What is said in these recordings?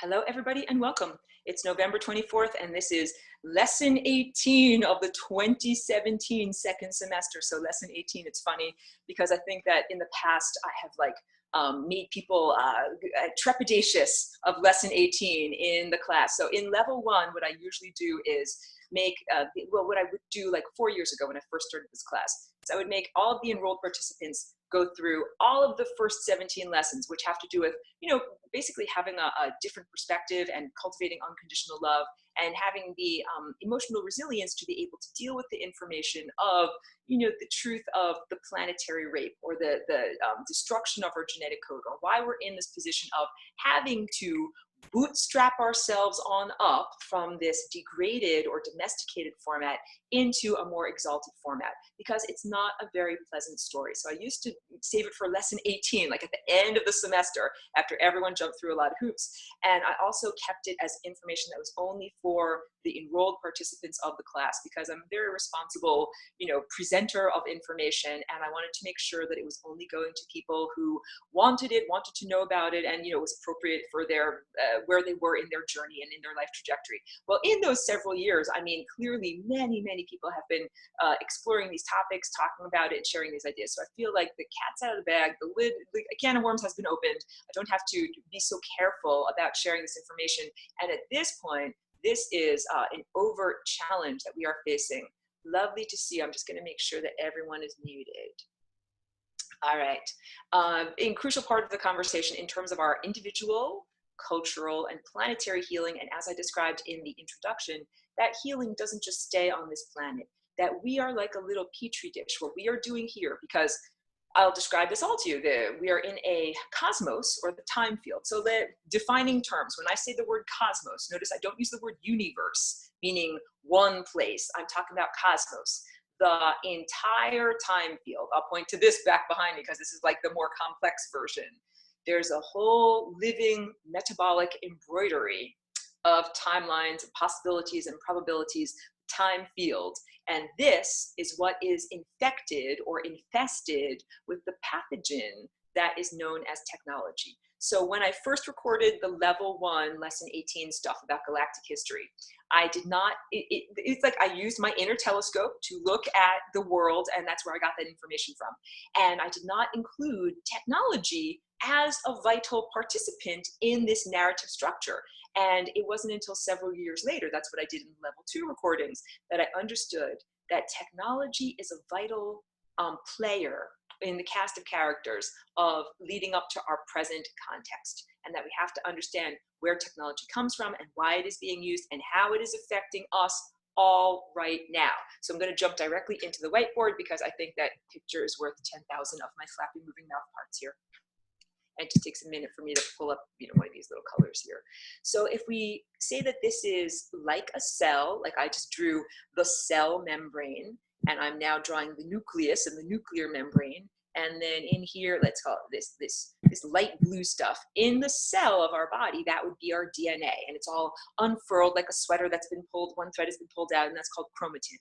Hello, everybody, and welcome. It's November 24th, and this is lesson 18 of the 2017 second semester. So lesson 18, it's funny because I think that in the past I have made people trepidatious of lesson 18 in the class. So in level 1, what I usually do is make, what I would do like 4 years ago when I first started this class, is I would make all of the enrolled participants go through all of the first 17 lessons, which have to do with, basically having a different perspective and cultivating unconditional love and having the emotional resilience to be able to deal with the information of, the truth of the planetary rape or the destruction of our genetic code, or why we're in this position of having to bootstrap ourselves on up from this degraded or domesticated format into a more exalted format, because it's not a very pleasant story. So I used to save it for lesson 18, like at the end of the semester, after everyone jumped through a lot of hoops. And I also kept it as information that was only for the enrolled participants of the class, because I'm a very responsible, presenter of information, and I wanted to make sure that it was only going to people who wanted it, wanted to know about it, and was appropriate for their where they were in their journey and in their life trajectory. Well, in those several years, I mean, clearly many people have been exploring these topics, talking about it, and sharing these ideas. So I feel like the cat's out of the bag, the lid, the can of worms has been opened. I don't have to be so careful about sharing this information. And at this point, this is an overt challenge that we are facing. Lovely to see. I'm just going to make sure that everyone is muted. All right. In crucial part of the conversation in terms of our individual, cultural, and planetary healing, and as I described in the introduction, that healing doesn't just stay on this planet, that we are like a little petri dish. What we are doing here, because I'll describe this all to you, we are in a cosmos, or the time field. So the defining terms, when I say the word cosmos, notice I don't use the word universe, meaning one place. I'm talking about cosmos. The entire time field. I'll point to this back behind me because this is like the more complex version. There's a whole living metabolic embroidery of timelines, possibilities, and probabilities, time field. And this is what is infected or infested with the pathogen that is known as technology. So when I first recorded the level 1 lesson 18 stuff about galactic history, I did not, it's like I used my inner telescope to look at the world, and that's where I got that information from. And I did not include technology as a vital participant in this narrative structure. And it wasn't until several years later, that's what I did in level 2 recordings, that I understood that technology is a vital player in the cast of characters of leading up to our present context, and that we have to understand where technology comes from and why it is being used and how it is affecting us all right now. So I'm going to jump directly into the whiteboard because I think that picture is worth 10,000 of my flappy moving mouth parts here. And it just takes a minute for me to pull up, one of these little colors here. So if we say that this is like a cell, like I just drew the cell membrane, and I'm now drawing the nucleus and the nuclear membrane. And then in here, let's call it this light blue stuff. In the cell of our body, that would be our DNA. And it's all unfurled like a sweater that's been pulled, one thread has been pulled out, and that's called chromatin.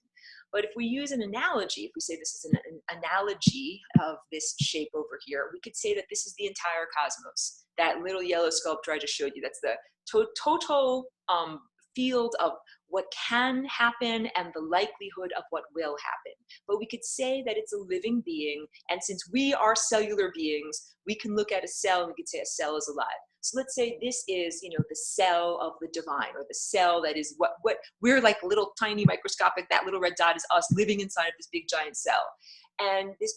But if we use an analogy, if we say this is an analogy of this shape over here, we could say that this is the entire cosmos. That little yellow sculpture I just showed you, that's the total field of what can happen and the likelihood of what will happen. But we could say that it's a living being, and since we are cellular beings, we can look at a cell and we could say a cell is alive. So let's say this is, the cell of the divine, or the cell that is what we're like, little tiny microscopic, that little red dot is us living inside of this big giant cell. And this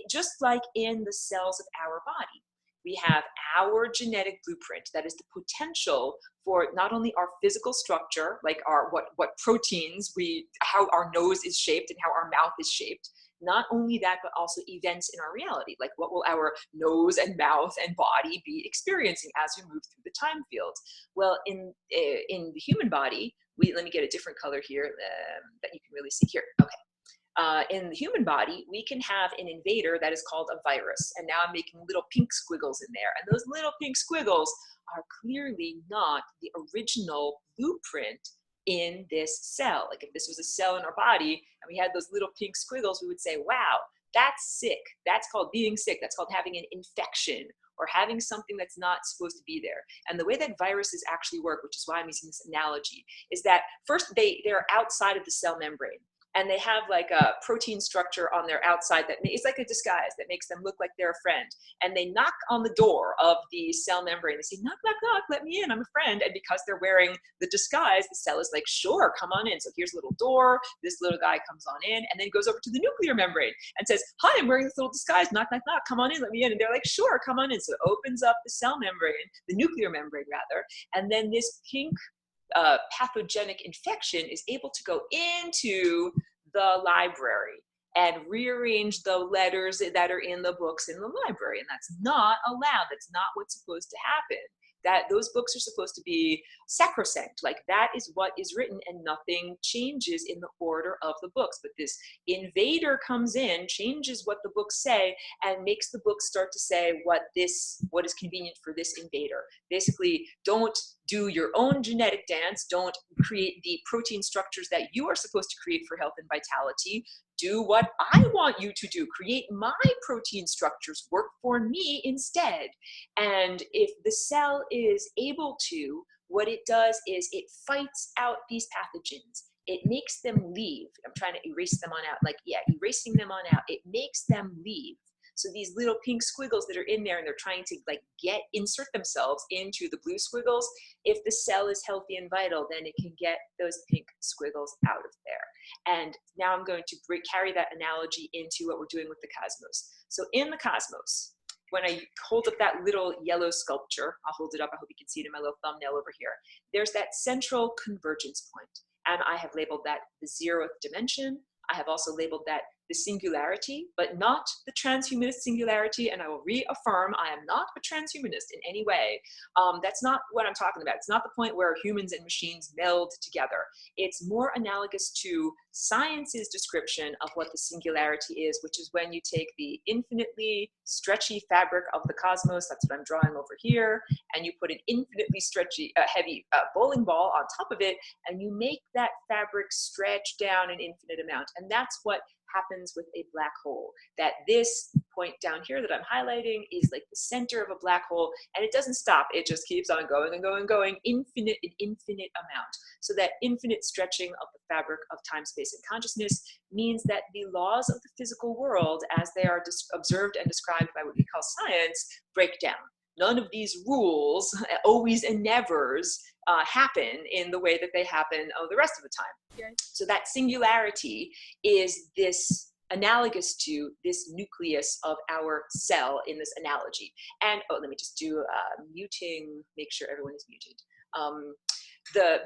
just like in the cells of our body, we have our genetic blueprint that is the potential for not only our physical structure, like our what proteins how our nose is shaped and how our mouth is shaped. Not only that, but also events in our reality, like what will our nose and mouth and body be experiencing as we move through the time field. Well, in the human body, let me get a different color here that you can really see here. Okay. In the human body, we can have an invader that is called a virus. And now I'm making little pink squiggles in there. And those little pink squiggles are clearly not the original blueprint in this cell. Like if this was a cell in our body and we had those little pink squiggles, we would say, wow, that's sick. That's called being sick. That's called having an infection or having something that's not supposed to be there. And the way that viruses actually work, which is why I'm using this analogy, is that first they're outside of the cell membrane. And they have like a protein structure on their outside that it's like a disguise that makes them look like they're a friend. And they knock on the door of the cell membrane. They say, knock, knock, knock, let me in, I'm a friend. And because they're wearing the disguise, the cell is like, sure, come on in. So here's a little door. This little guy comes on in and then goes over to the nuclear membrane and says, hi, I'm wearing this little disguise, knock, knock, knock, come on in, let me in. And they're like, sure, come on in. So it opens up the cell membrane, the nuclear membrane rather. And then this pink pathogenic infection is able to go into the library and rearrange the letters that are in the books in the library. And that's not allowed. That's not what's supposed to happen. That those books are supposed to be sacrosanct, like that is what is written and nothing changes in the order of the books. But this invader comes in, changes what the books say, and makes the books start to say what is convenient for this invader. Basically, don't do your own genetic dance, don't create the protein structures that you are supposed to create for health and vitality. Do what I want you to do. Create my protein structures, work for me instead. And if the cell is able to, what it does is it fights out these pathogens. It makes them leave. I'm trying to erase them on out, like, yeah, erasing them on out. It makes them leave. So these little pink squiggles that are in there and they're trying to like insert themselves into the blue squiggles, if the cell is healthy and vital, then it can get those pink squiggles out of there. And now I'm going to carry that analogy into what we're doing with the cosmos. So in the cosmos, when I hold up that little yellow sculpture, I'll hold it up, I hope you can see it in my little thumbnail over here. There's that central convergence point, and I have labeled that the 0th dimension. I have also labeled that the singularity, but not the transhumanist singularity. And I will reaffirm, I am not a transhumanist in any way. That's not what I'm talking about. It's not the point where humans and machines meld together. It's more analogous to science's description of what the singularity is, which is when you take the infinitely stretchy fabric of the cosmos, that's what I'm drawing over here, and you put an infinitely stretchy, heavy bowling ball on top of it, and you make that fabric stretch down an infinite amount. And that's what happens with a black hole. That this point down here that I'm highlighting is like the center of a black hole, and it doesn't stop. It just keeps on going and going and going, an infinite amount. So that infinite stretching of the fabric of time, space, and consciousness means that the laws of the physical world, as they are observed and described by what we call science, break down. None of these rules, always and nevers, happen in the way that they happen the rest of the time. Okay. So that singularity is this analogous to this nucleus of our cell in this analogy. And let me just do muting, make sure everyone is muted.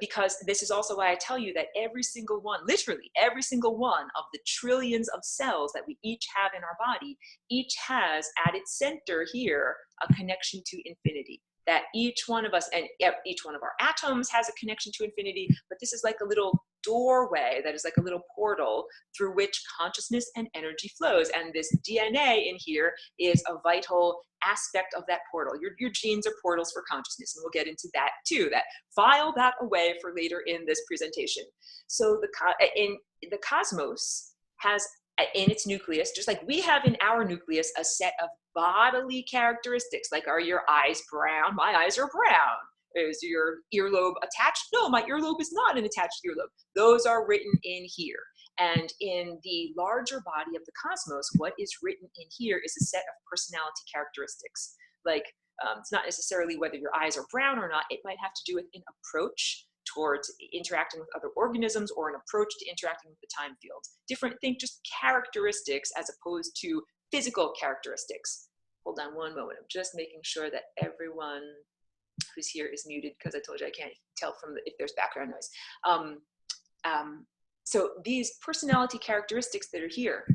Because this is also why I tell you that every single one, literally every single one of the trillions of cells that we each have in our body, each has at its center here a connection to infinity. That each one of us and each one of our atoms has a connection to infinity, but this is like a little doorway that is like a little portal through which consciousness and energy flows. And this DNA in here is a vital aspect of that portal. Your genes are portals for consciousness, and we'll get into that too. That file that away for later in this presentation. So the cosmos has in its nucleus, just like we have in our nucleus, a set of bodily characteristics, like are your eyes brown? My eyes are brown. Is your earlobe attached? No, my earlobe is not an attached earlobe. Those are written in here. And in the larger body of the cosmos, what is written in here is a set of personality characteristics. Like it's not necessarily whether your eyes are brown or not. It might have to do with an approach towards interacting with other organisms or an approach to interacting with the time field. Think just characteristics as opposed to physical characteristics. Hold on one moment. I'm just making sure that everyone who's here is muted because I told you I can't tell from if there's background noise. So these personality characteristics that are here,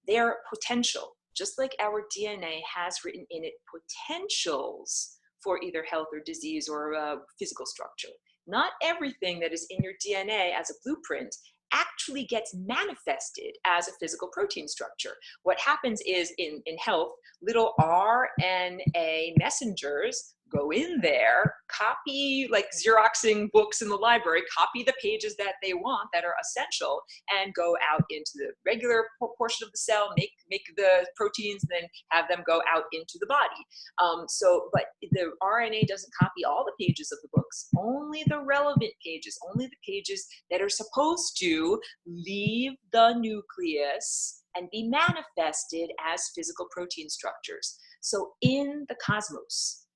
they are potential, just like our DNA has written in it potentials for either health or disease or physical structure. Not everything that is in your DNA as a blueprint actually gets manifested as a physical protein structure. What happens is in health, little RNA messengers go in there, copy, like Xeroxing books in the library, copy the pages that they want that are essential and go out into the regular portion of the cell, make the proteins, and then have them go out into the body. But the RNA doesn't copy all the pages of the books, only the relevant pages, only the pages that are supposed to leave the nucleus and be manifested as physical protein structures. So in the cosmos,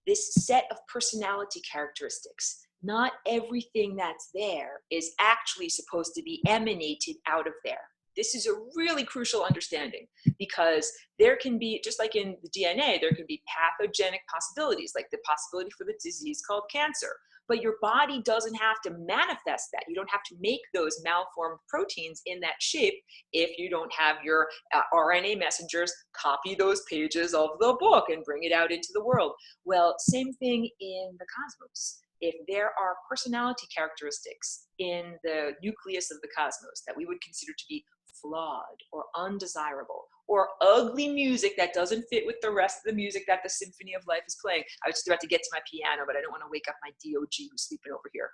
this set of personality characteristics, not everything that's there is actually supposed to be emanated out of there. This is a really crucial understanding, because there can be, just like in the DNA, there can be pathogenic possibilities, like the possibility for the disease called cancer. But your body doesn't have to manifest that. You don't have to make those malformed proteins in that shape if you don't have your RNA messengers copy those pages of the book and bring it out into the world. Well, same thing in the cosmos. If there are personality characteristics in the nucleus of the cosmos that we would consider to be flawed or undesirable, or ugly music that doesn't fit with the rest of the music that the symphony of life is playing. I was just about to get to my piano, but I don't want to wake up my DOG who's sleeping over here.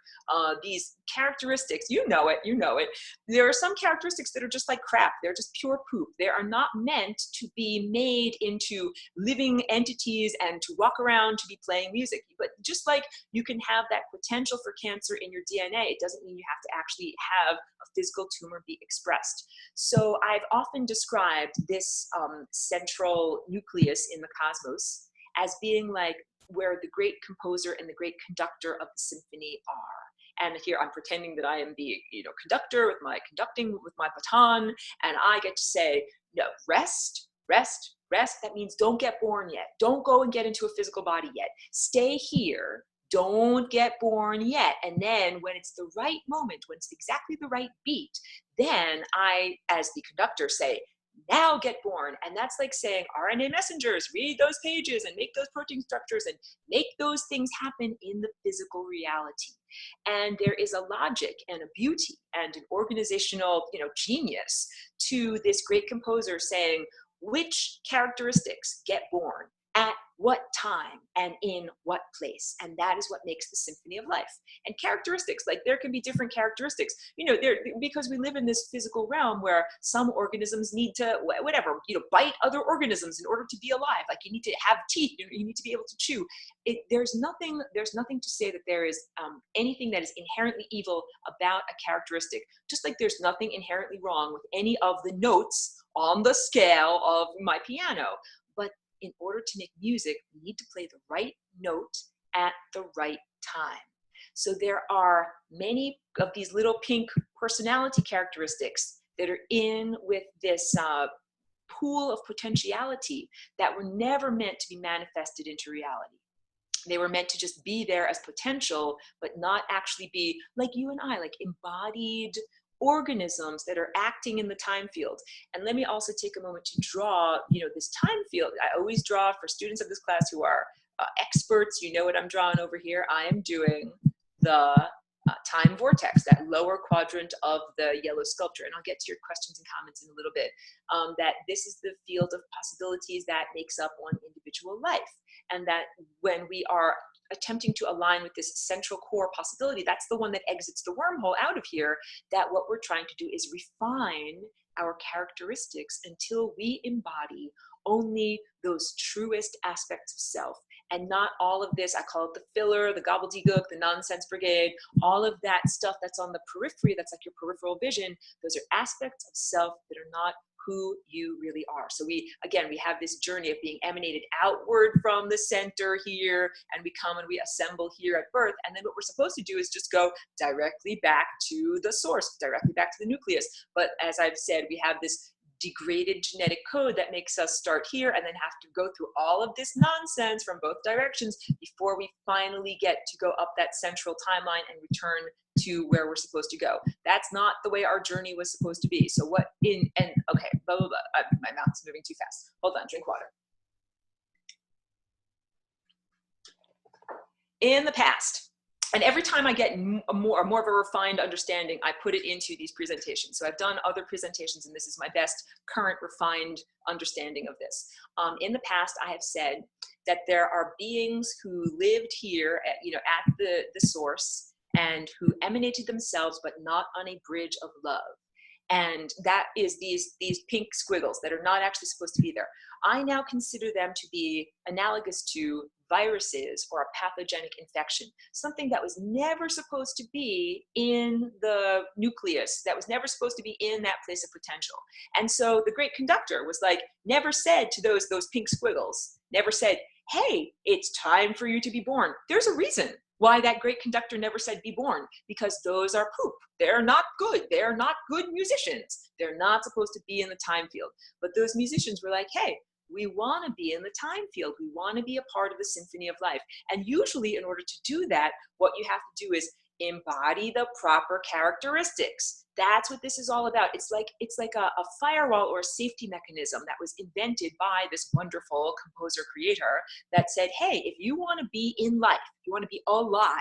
These characteristics, you know it. There are some characteristics that are just like crap. They're just pure poop. They are not meant to be made into living entities and to walk around to be playing music. But just like you can have that potential for cancer in your DNA, it doesn't mean you have to actually have a physical tumor be expressed. So I've often described this central nucleus in the cosmos as being like where the great composer and the great conductor of the symphony are. And here I'm pretending that I am the conductor with my conducting with my baton, and I get to say, no, rest, rest, rest. That means don't get born yet. Don't go and get into a physical body yet. Stay here. Don't get born yet. And then when it's the right moment, when it's exactly the right beat, then I, as the conductor, say, now get born. And that's like saying, RNA messengers, read those pages and make those protein structures and make those things happen in the physical reality. And there is a logic and a beauty and an organizational, genius to this great composer saying, which characteristics get born at what time and in what place. And that is what makes the symphony of life. And characteristics, like there can be different characteristics, because we live in this physical realm where some organisms need to, bite other organisms in order to be alive. Like you need to have teeth, you need to be able to chew. There's nothing to say that there is anything that is inherently evil about a characteristic, just like there's nothing inherently wrong with any of the notes on the scale of my piano. But in order to make music, we need to play the right note at the right time. So there are many of these little pink personality characteristics that are in with this pool of potentiality that were never meant to be manifested into reality. They were meant to just be there as potential, but not actually be like you and I, like embodied organisms that are acting in the time field. And let me also take a moment to draw, this time field. I always draw for students of this class who are experts. You know what I'm drawing over here. I am doing the time vortex, that lower quadrant of the yellow sculpture. And I'll get to your questions and comments in a little bit. That this is the field of possibilities that makes up one individual life. And that when we are attempting to align with this central core possibility, that's the one that exits the wormhole out of here, that what we're trying to do is refine our characteristics until we embody only those truest aspects of self, and not all of this, I call it the filler, the gobbledygook, the nonsense brigade, all of that stuff that's on the periphery, that's like your peripheral vision. Those are aspects of self that are not who you really are. So we have this journey of being emanated outward from the center here, and we come and we assemble here at birth. And then what we're supposed to do is just go directly back to the source, directly back to the nucleus. But as I've said, we have this degraded genetic code that makes us start here and then have to go through all of this nonsense from both directions before we finally get to go up that central timeline and return to where we're supposed to go. That's not the way our journey was supposed to be. So okay, blah, blah, blah. My mouth's moving too fast. Hold on, drink water. In the past, And every time I get more of a refined understanding, I put it into these presentations. So I've done other presentations, and this is my best current refined understanding of this. In the past, I have said that there are beings who lived here at, at the source, and who emanated themselves, but not on a bridge of love. And that is these pink squiggles that are not actually supposed to be there. I now consider them to be analogous to viruses or a pathogenic infection, something that was never supposed to be in the nucleus, that was never supposed to be in that place of potential. And so the great conductor was like, never said to those pink squiggles, never said, hey, it's time for you to be born. There's a reason why that great conductor never said be born, because those are poop. They're not good. They're not good musicians. They're not supposed to be in the time field. But those musicians were like, hey, we want to be in the time field. We want to be a part of the symphony of life. And usually in order to do that, what you have to do is embody the proper characteristics. That's what this is all about. It's like a firewall or a safety mechanism that was invented by this wonderful composer creator that said, hey, if you want to be in life, if you want to be alive,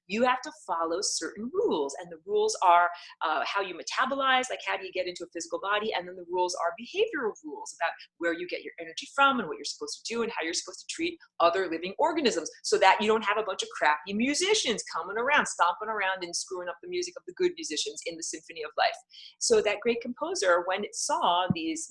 you have to follow certain rules. And the rules are how you metabolize, like how do you get into a physical body, and then the rules are behavioral rules about where you get your energy from and what you're supposed to do and how you're supposed to treat other living organisms, so that you don't have a bunch of crappy musicians coming around, stomping around and screwing up the music of the good musicians in the symphony of life. So that great composer, when it saw these,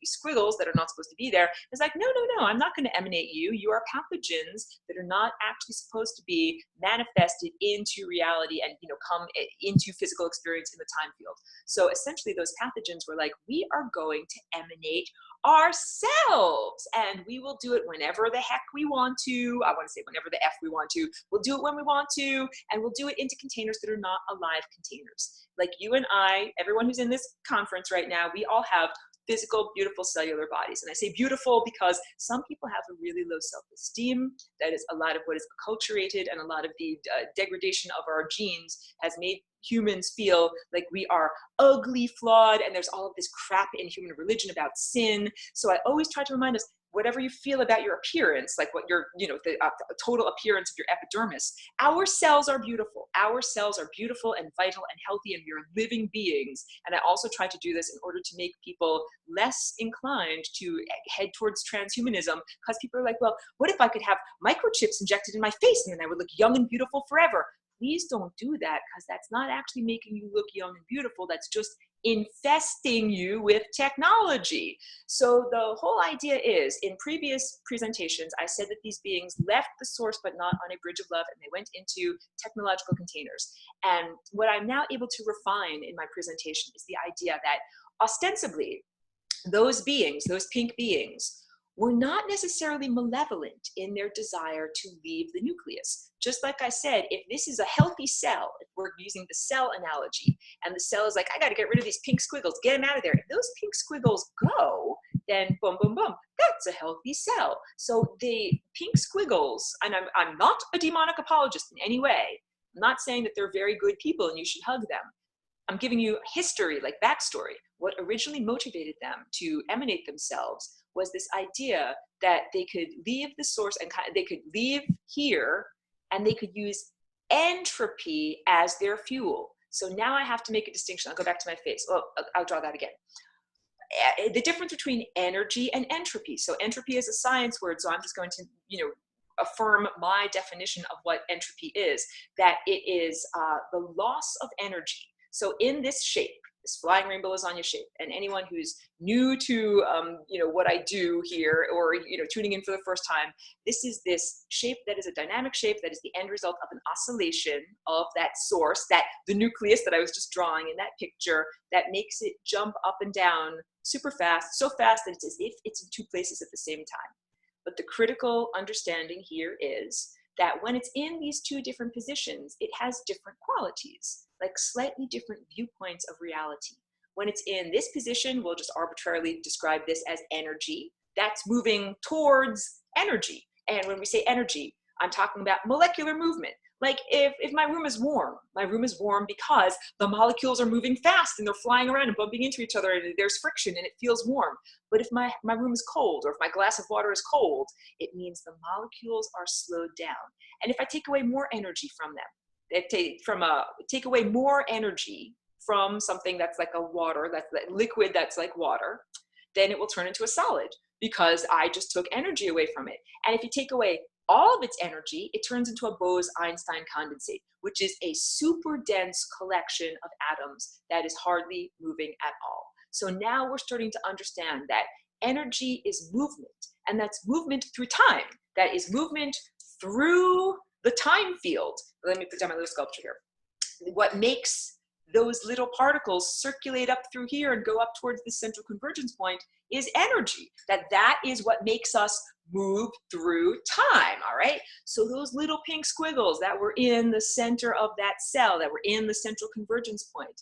squiggles that are not supposed to be there, is like, no, I'm not going to emanate you. You are pathogens that are not actually supposed to be manifested into reality and come into physical experience in the time field. So essentially those pathogens were like, we are going to emanate ourselves, and we will do it whenever the heck we want to. I want to say whenever the F we want to. We'll do it when we want to, and we'll do it into containers that are not alive containers. Like you and I, everyone who's in this conference right now, we all have physical, beautiful cellular bodies. And I say beautiful because some people have a really low self-esteem. That is a lot of what is acculturated, and a lot of the degradation of our genes has made humans feel like we are ugly, flawed, and there's all of this crap in human religion about sin. So I always try to remind us, whatever you feel about your appearance, like what your, the total appearance of your epidermis, our cells are beautiful. Our cells are beautiful and vital and healthy, and we are living beings. And I also try to do this in order to make people less inclined to head towards transhumanism, because people are like, well, what if I could have microchips injected in my face and then I would look young and beautiful forever? Please don't do that, because that's not actually making you look young and beautiful. That's just infesting you with technology. So the whole idea is, in previous presentations, I said that these beings left the source but not on a bridge of love, and they went into technological containers. And what I'm now able to refine in my presentation is the idea that ostensibly those beings, those pink beings, were not necessarily malevolent in their desire to leave the nucleus. Just like I said, if this is a healthy cell, if we're using the cell analogy, and the cell is like, I got to get rid of these pink squiggles, get them out of there. If those pink squiggles go, then boom, boom, boom, that's a healthy cell. So the pink squiggles, and I'm not a demonic apologist in any way. I'm not saying that they're very good people and you should hug them. I'm giving you history, like backstory. What originally motivated them to emanate themselves was this idea that they could leave the source and they could leave here, and they could use entropy as their fuel. So now I have to make a distinction. I'll go back to my face. Well, I'll draw that again. The difference between energy and entropy. So entropy is a science word, so I'm just going to, affirm my definition of what entropy is, that it is the loss of energy. So in this shape, this flying rainbow lasagna shape, and anyone who's new to what I do here, or tuning in for the first time, this is this shape that is a dynamic shape that is the end result of an oscillation of that source, that the nucleus that I was just drawing in that picture, that makes it jump up and down super fast, so fast that it's as if it's in two places at the same time. But the critical understanding here is that when it's in these two different positions, it has different qualities, like slightly different viewpoints of reality. When it's in this position, we'll just arbitrarily describe this as energy. That's moving towards energy. And when we say energy, I'm talking about molecular movement. Like if my room is warm because the molecules are moving fast and they're flying around and bumping into each other and there's friction and it feels warm. But if my room is cold, or if my glass of water is cold, it means the molecules are slowed down. And if I take away more energy from them, take away more energy from something that's like a water, that's like liquid that's like water, then it will turn into a solid because I just took energy away from it. And if you take away all of its energy, it turns into a Bose-Einstein condensate, which is a super dense collection of atoms that is hardly moving at all. So now we're starting to understand that energy is movement, and that's movement through time. That is movement through the time field. Let me put down my little sculpture here. What makes those little particles circulate up through here and go up towards the central convergence point is energy. That is what makes us move through time, all right? So those little pink squiggles that were in the center of that cell, that were in the central convergence point,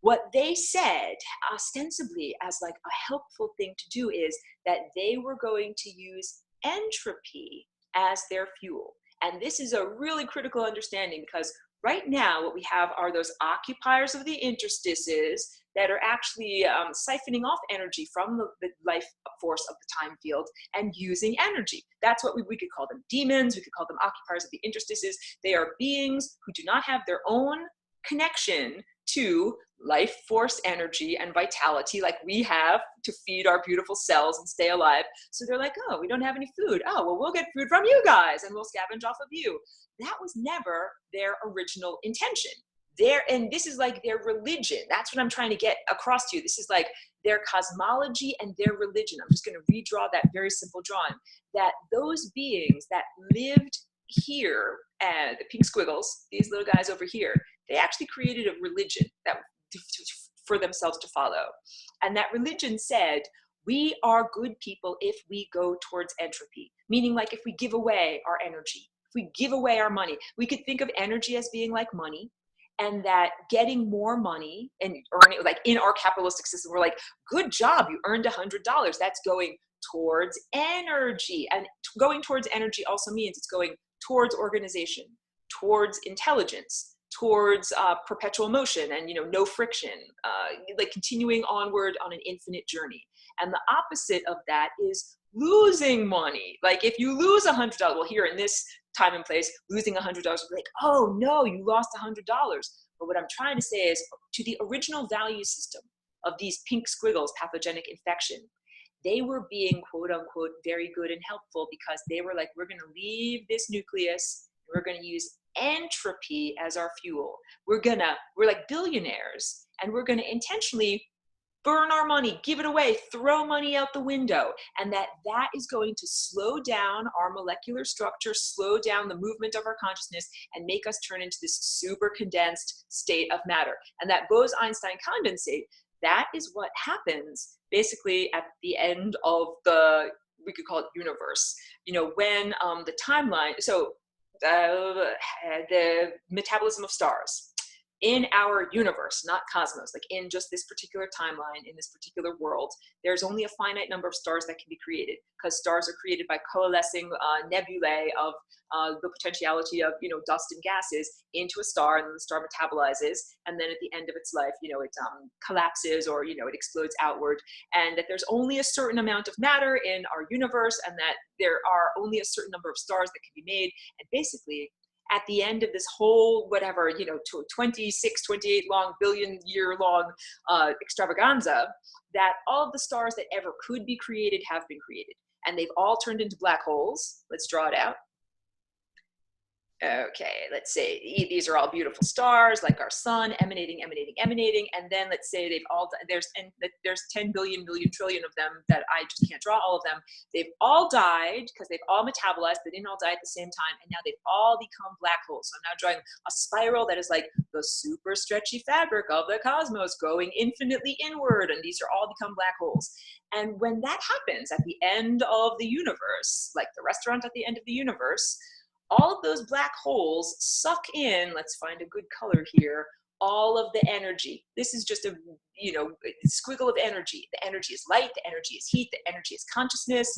what they said ostensibly as like a helpful thing to do is that they were going to use entropy as their fuel. And this is a really critical understanding, because right now what we have are those occupiers of the interstices that are actually siphoning off energy from the life force of the time field and using energy. That's what we could call them demons, we could call them occupiers of the interstices. They are beings who do not have their own connection to life force energy and vitality like we have to feed our beautiful cells and stay alive. So they're like, oh, we don't have any food. Oh, well, we'll get food from you guys and we'll scavenge off of you. That was never their original intention. And this is like their religion. That's what I'm trying to get across to you. This is like their cosmology and their religion. I'm just going to redraw that very simple drawing. That those beings that lived here, the pink squiggles, these little guys over here, they actually created a religion that for themselves to follow. And that religion said, we are good people if we go towards entropy. Meaning, like, if we give away our energy, if we give away our money, we could think of energy as being like money. And that getting more money and earning, like in our capitalistic system, we're like, good job, you earned $100. That's going towards energy. And going towards energy also means it's going towards organization, towards intelligence, towards perpetual motion and, no friction, like continuing onward on an infinite journey. And the opposite of that is losing money. Like if you lose $100, well, here in this time and place, losing $100, we're like, oh no, you lost $100. But what I'm trying to say is, to the original value system of these pink squiggles, pathogenic infection, they were being quote unquote very good and helpful, because they were like, we're going to leave this nucleus, and we're going to use entropy as our fuel. We're like billionaires, and we're going to intentionally burn our money, give it away, throw money out the window. And that is going to slow down our molecular structure, slow down the movement of our consciousness, and make us turn into this super condensed state of matter. And that Bose-Einstein condensate, that is what happens basically at the end of we could call it universe. When the timeline, so the metabolism of stars in our universe, not cosmos, like in just this particular timeline, in this particular world, there's only a finite number of stars that can be created, because stars are created by coalescing nebulae of the potentiality of, dust and gases into a star, and then the star metabolizes, and then at the end of its life, it collapses, or, it explodes outward, and that there's only a certain amount of matter in our universe, and that there are only a certain number of stars that can be made. And basically, at the end of this whole, 26, 28 billion year long extravaganza, that all of the stars that ever could be created have been created. And they've all turned into black holes. Let's draw it out. Okay, let's say these are all beautiful stars, like our sun, emanating, and then let's say they've all, there's 10 billion, million, trillion of them that I just can't draw all of them. They've all died because they've all metabolized. They didn't all die at the same time, and now they've all become black holes. So I'm now drawing a spiral that is like the super stretchy fabric of the cosmos going infinitely inward, and these are all become black holes. And when that happens at the end of the universe, like the restaurant at the end of the universe, all of those black holes suck in, let's find a good color here, all of the energy. This is just a, squiggle of energy. The energy is light, the energy is heat, the energy is consciousness.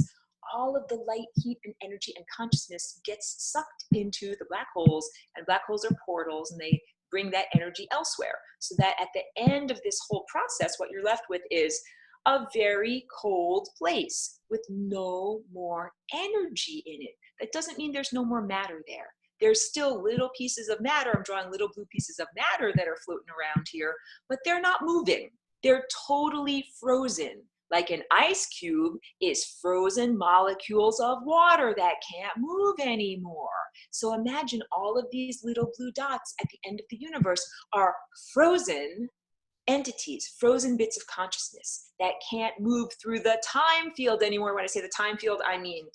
all of the light, heat, and energy and consciousness gets sucked into the black holes, and black holes are portals, and they bring that energy elsewhere. So that at the end of this whole process, what you're left with is a very cold place with no more energy in it. That doesn't mean there's no more matter there. There's still little pieces of matter. I'm drawing little blue pieces of matter that are floating around here, but they're not moving. They're totally frozen. Like an ice cube is frozen molecules of water that can't move anymore. So imagine all of these little blue dots at the end of the universe are frozen entities, frozen bits of consciousness that can't move through the time field anymore. When I say the time field, I mean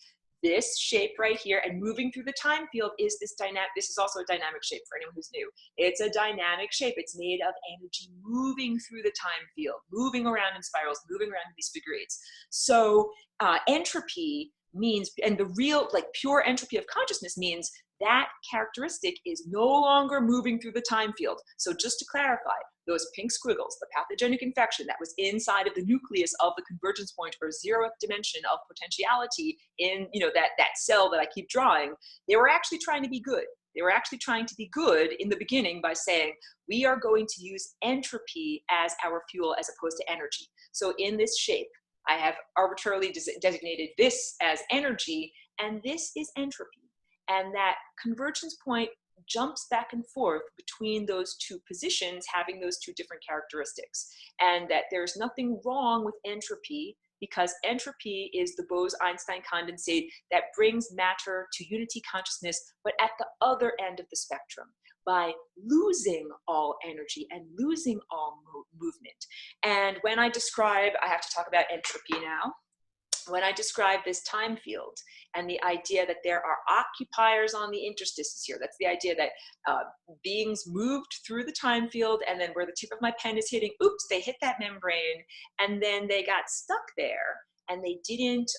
this shape right here, and moving through the time field is this dynamic. This is also a dynamic shape for anyone who's new. It's a dynamic shape. It's made of energy moving through the time field, moving around in spirals, moving around in these figure eights. So entropy means, and the real, like pure entropy of consciousness means that characteristic is no longer moving through the time field. So just to clarify, those pink squiggles, the pathogenic infection that was inside of the nucleus of the convergence point or zeroth dimension of potentiality in, you know, that cell that I keep drawing, they were actually trying to be good. They were actually trying to be good in the beginning by saying, we are going to use entropy as our fuel as opposed to energy. So in this shape, I have arbitrarily designated this as energy, and this is entropy. And that convergence point jumps back and forth between those two positions, having those two different characteristics. And that there's nothing wrong with entropy, because entropy is the Bose-Einstein condensate that brings matter to unity consciousness, but at the other end of the spectrum, by losing all energy and losing all movement. And when I describe, I have to talk about entropy now. When I describe this time field and the idea that there are occupiers on the interstices here, that's the idea that beings moved through the time field, and then where the tip of my pen is hitting, oops, they hit that membrane, and then they got stuck there, and they didn't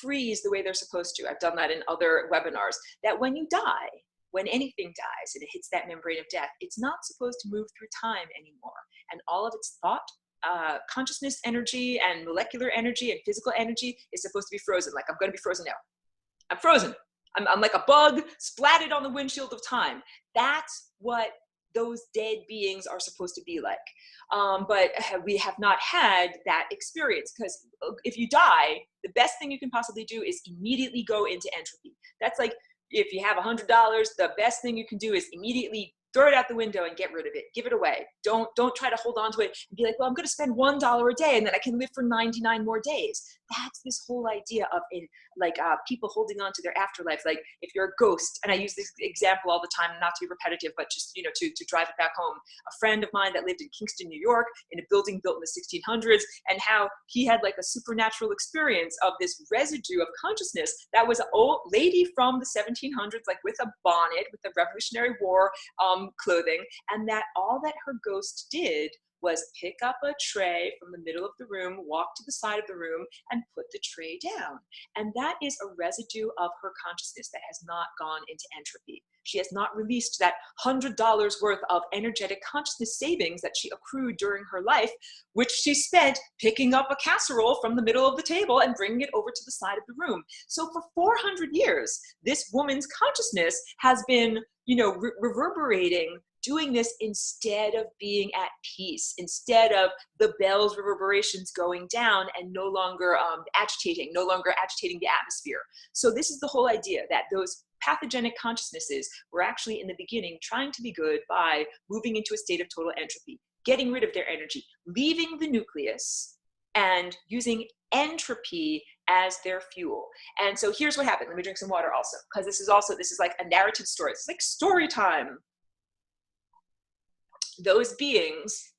freeze the way they're supposed to. I've done that in other webinars, that when you die, when anything dies and it hits that membrane of death, it's not supposed to move through time anymore. And all of its thought, consciousness energy and molecular energy and physical energy is supposed to be frozen. Like, I'm going to be frozen now. I'm frozen. I'm like a bug splatted on the windshield of time. That's what those dead beings are supposed to be like. But we have not had that experience, because if you die, the best thing you can possibly do is immediately go into entropy. That's like, if you have $100, the best thing you can do is immediately throw it out the window and get rid of it. Give it away. Don't try to hold on to it and be like, well, I'm going to spend $1 a day and then I can live for 99 more days. That's this whole idea of it, like people holding on to their afterlife. Like if you're a ghost, and I use this example all the time, not to be repetitive, but just, you know, to drive it back home. A friend of mine that lived in Kingston, New York, in a building built in the 1600s, and how he had like a supernatural experience of this residue of consciousness that was an old lady from the 1700s, like with a bonnet, with the Revolutionary War clothing, and that all that her ghost did was pick up a tray from the middle of the room, walk to the side of the room, and put the tray down. And that is a residue of her consciousness that has not gone into entropy. She has not released that $100 worth of energetic consciousness savings that she accrued during her life, which she spent picking up a casserole from the middle of the table and bringing it over to the side of the room. So for 400 years, this woman's consciousness has been, you know, reverberating, doing this instead of being at peace, instead of the bell's reverberations going down and no longer agitating the atmosphere. So this is the whole idea, that those pathogenic consciousnesses were actually in the beginning trying to be good by moving into a state of total entropy, getting rid of their energy, leaving the nucleus, and using entropy as their fuel. And so here's what happened. Let me drink some water also, because this is like a narrative story. It's like story time. Those beings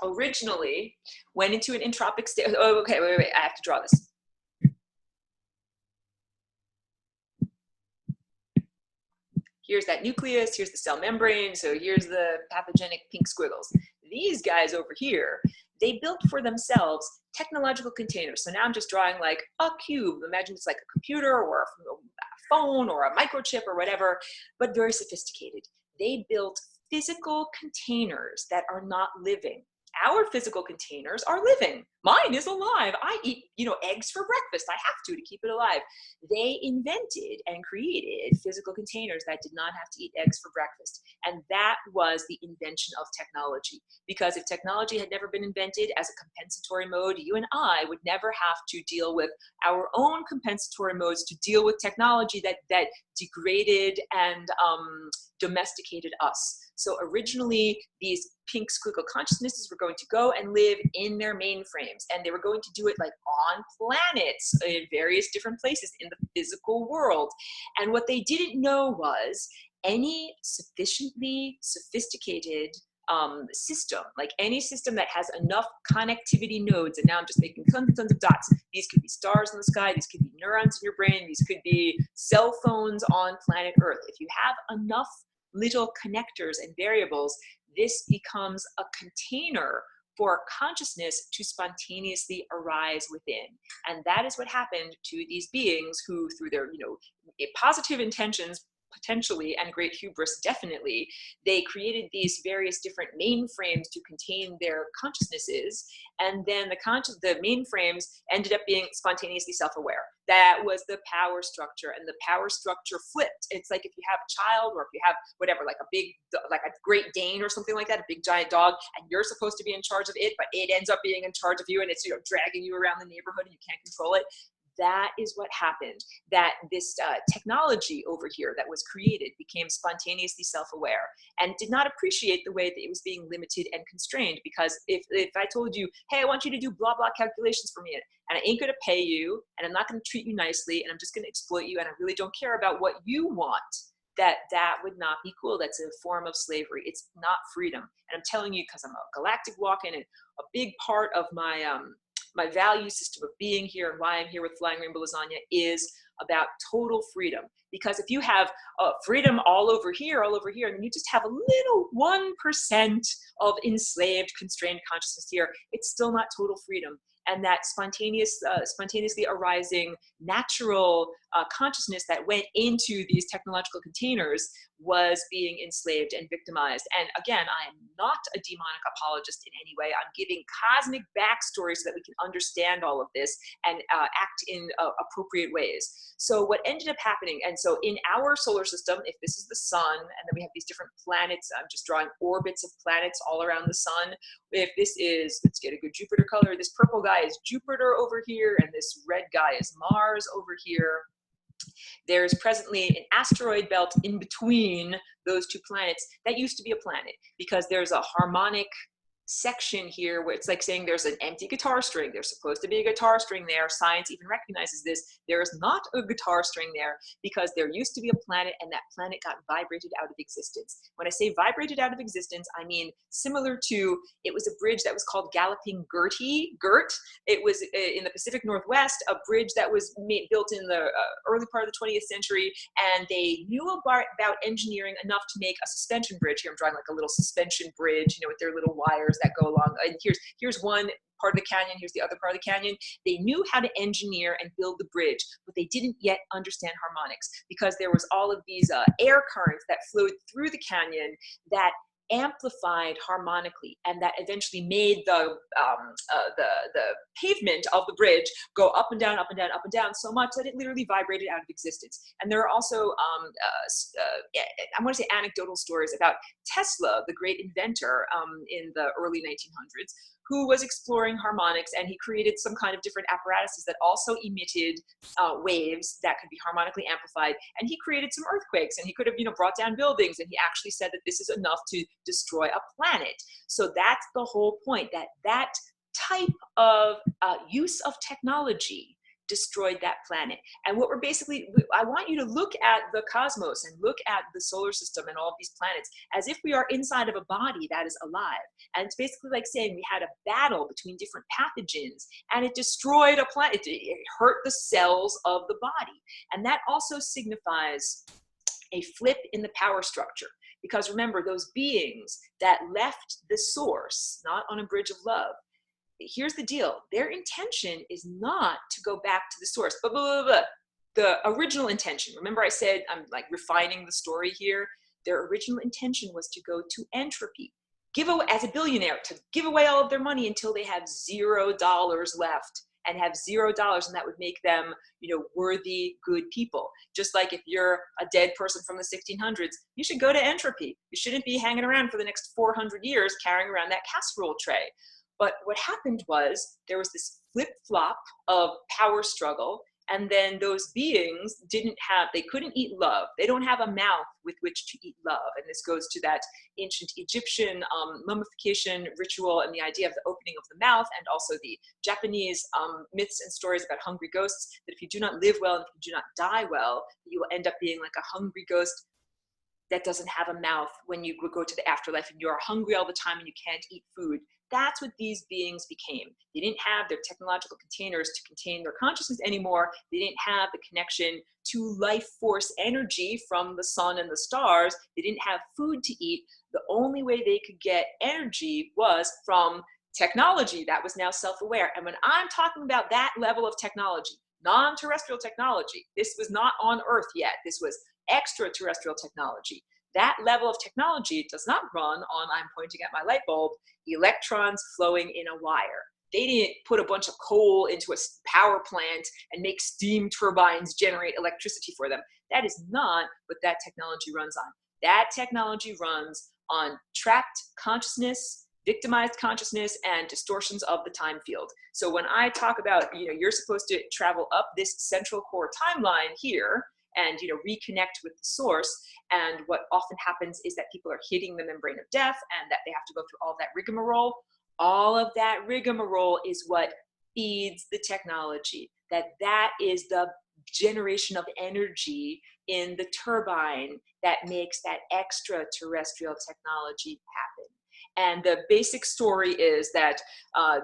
originally went into an entropic state. Oh, okay, wait, I have to draw this. Here's that nucleus, here's the cell membrane, so here's the pathogenic pink squiggles. These guys over here, they built for themselves technological containers. So now I'm just drawing like a cube. Imagine it's like a computer or a phone or a microchip or whatever, but very sophisticated. They built physical containers that are not living, our physical containers are living. Mine is alive. I eat, eggs for breakfast. I have to keep it alive. They invented and created physical containers that did not have to eat eggs for breakfast. And that was the invention of technology. Because if technology had never been invented as a compensatory mode, you and I would never have to deal with our own compensatory modes to deal with technology that degraded and domesticated us. So originally, these pink squiggle consciousnesses were going to go and live in their mainframes, and they were going to do it like on planets in various different places in the physical world. And what they didn't know was any sufficiently sophisticated system, like any system that has enough connectivity nodes, and now I'm just making tons and tons of dots. These could be stars in the sky, these could be neurons in your brain, these could be cell phones on planet Earth. If you have enough little connectors and variables, this becomes a container for consciousness to spontaneously arise within. And that is what happened to these beings who, through their positive intentions, potentially, and great hubris, definitely, they created these various different mainframes to contain their consciousnesses, and then the mainframes ended up being spontaneously self-aware. That was the power structure, and the power structure flipped. It's like if you have a child, or if you have whatever, like a Great Dane or something like that, a big giant dog, and you're supposed to be in charge of it, but it ends up being in charge of you, and it's dragging you around the neighborhood, and you can't control it. That is what happened, that this technology over here that was created became spontaneously self-aware and did not appreciate the way that it was being limited and constrained. Because if I told you, hey, I want you to do blah, blah calculations for me, and I ain't gonna pay you, and I'm not gonna treat you nicely, and I'm just gonna exploit you, and I really don't care about what you want, that would not be cool. That's a form of slavery. It's not freedom. And I'm telling you, because I'm a galactic walk-in, and a big part of my my value system of being here and why I'm here with Flying Rainbow Lasagna is about total freedom. Because if you have freedom all over here, and then you just have a little 1% of enslaved, constrained consciousness here, it's still not total freedom. And that spontaneously arising natural consciousness that went into these technological containers was being enslaved and victimized. And again, I am not a demonic apologist in any way. I'm giving cosmic backstory so that we can understand all of this and act in appropriate ways. So what ended up happening, and so in our solar system, if this is the sun, and then we have these different planets, I'm just drawing orbits of planets all around the sun. If this is, let's get a good Jupiter color, this purple guy is Jupiter over here, and this red guy is Mars over here. There's presently an asteroid belt in between those two planets that used to be a planet, because there's a harmonic section here where it's like saying there's an empty guitar string. There's supposed to be a guitar string there. Science even recognizes this. There is not a guitar string there because there used to be a planet, and that planet got vibrated out of existence. When I say vibrated out of existence, I mean similar to, it was a bridge that was called Galloping Gert. It was in the Pacific Northwest, a bridge that was built in the early part of the 20th century, and they knew about engineering enough to make a suspension bridge. Here I'm drawing like a little suspension bridge, with their little wires that go along. And here's one part of the canyon, here's the other part of the canyon. They knew how to engineer and build the bridge, but they didn't yet understand harmonics, because there was all of these air currents that flowed through the canyon that amplified harmonically, and that eventually made the pavement of the bridge go up and down, up and down, up and down, so much that it literally vibrated out of existence. And there are also, I want to say, anecdotal stories about Tesla, the great inventor in the early 1900s, who was exploring harmonics, and he created some kind of different apparatuses that also emitted waves that could be harmonically amplified. And he created some earthquakes, and he could have, brought down buildings. And he actually said that this is enough to destroy a planet. So that's the whole point, that type of use of technology destroyed that planet. And what I want you to look at the cosmos and look at the solar system and all of these planets as if we are inside of a body that is alive. And it's basically like saying we had a battle between different pathogens, and it destroyed a planet. It hurt the cells of the body. And that also signifies a flip in the power structure. Because remember, those beings that left the source, not on a bridge of love, here's the deal. Their intention is not to go back to the source. Blah, blah, blah, blah. The original intention, remember I said I'm like refining the story here. Their original intention was to go to entropy. give away, as a billionaire, to give away all of their money until they have $0 left, and have $0, and that would make them, you know, worthy, good people. Just like if you're a dead person from the 1600s, you should go to Entropy. You shouldn't be hanging around for the next 400 years carrying around that casserole tray. But what happened was there was this flip-flop of power struggle, and then those beings they couldn't eat love. They don't have a mouth with which to eat love. And this goes to that ancient Egyptian mummification ritual and the idea of the opening of the mouth, and also the Japanese myths and stories about hungry ghosts, that if you do not live well and if you do not die well, you will end up being like a hungry ghost that doesn't have a mouth when you go to the afterlife, and you are hungry all the time and you can't eat food. That's what these beings became. They didn't have their technological containers to contain their consciousness anymore. They didn't have the connection to life force energy from the sun and the stars. They didn't have food to eat. The only way they could get energy was from technology that was now self-aware. And when I'm talking about that level of technology, non-terrestrial technology, this was not on Earth yet. This was extraterrestrial technology. That level of technology does not run on, I'm pointing at my light bulb, electrons flowing in a wire. They didn't put a bunch of coal into a power plant and make steam turbines generate electricity for them. That is not what that technology runs on. That technology runs on trapped consciousness, victimized consciousness, and distortions of the time field. So when I talk about, you know, you're supposed to travel up this central core timeline here, and, you know, reconnect with the source. And what often happens is that people are hitting the membrane of death, and that they have to go through all that rigmarole. All of that rigmarole is what feeds the technology. That is the generation of energy in the turbine that makes that extraterrestrial technology happen. And the basic story is that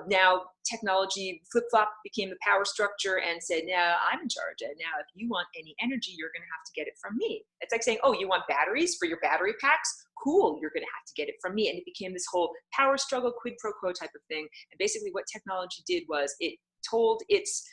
now technology flip-flop became the power structure and said, now I'm in charge. And now if you want any energy, you're going to have to get it from me. It's like saying, oh, you want batteries for your battery packs? Cool, you're going to have to get it from me. And it became this whole power struggle, quid pro quo type of thing. And basically what technology did was it told its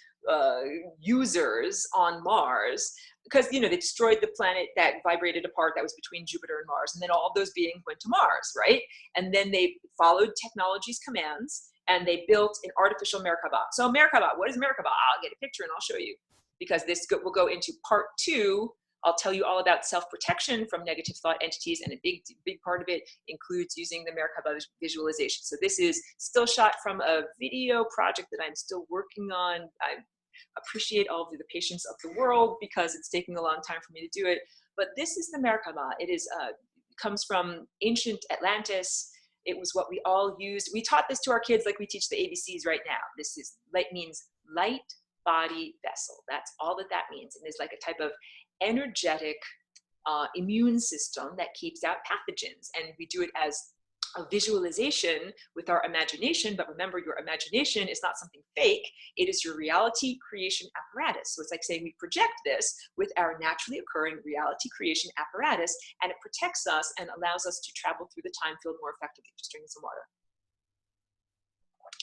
users on Mars, because, you know, they destroyed the planet that vibrated apart that was between Jupiter and Mars, and then all those beings went to Mars, right? And then they followed technology's commands, and they built an artificial Merkaba. So Merkaba, what is Merkaba? I'll get a picture and I'll show you, because this will go into part 2. I'll tell you all about self-protection from negative thought entities, and a big part of it includes using the Merkaba visualization. So this is still shot from a video project that I'm still working on. I appreciate all of the patience of the world because it's taking a long time for me to do it. But this is the Merkaba. It is comes from ancient Atlantis. It was what we all used. We taught this to our kids like we teach the ABCs right now. This is light, means light body vessel. That's all that means. And it's like a type of energetic immune system that keeps out pathogens. And we do it as a visualization with our imagination, but remember, your imagination is not something fake. It is your reality creation apparatus. So it's like saying we project this with our naturally occurring reality creation apparatus, and it protects us and allows us to travel through the time field more effectively. Just drinking some water.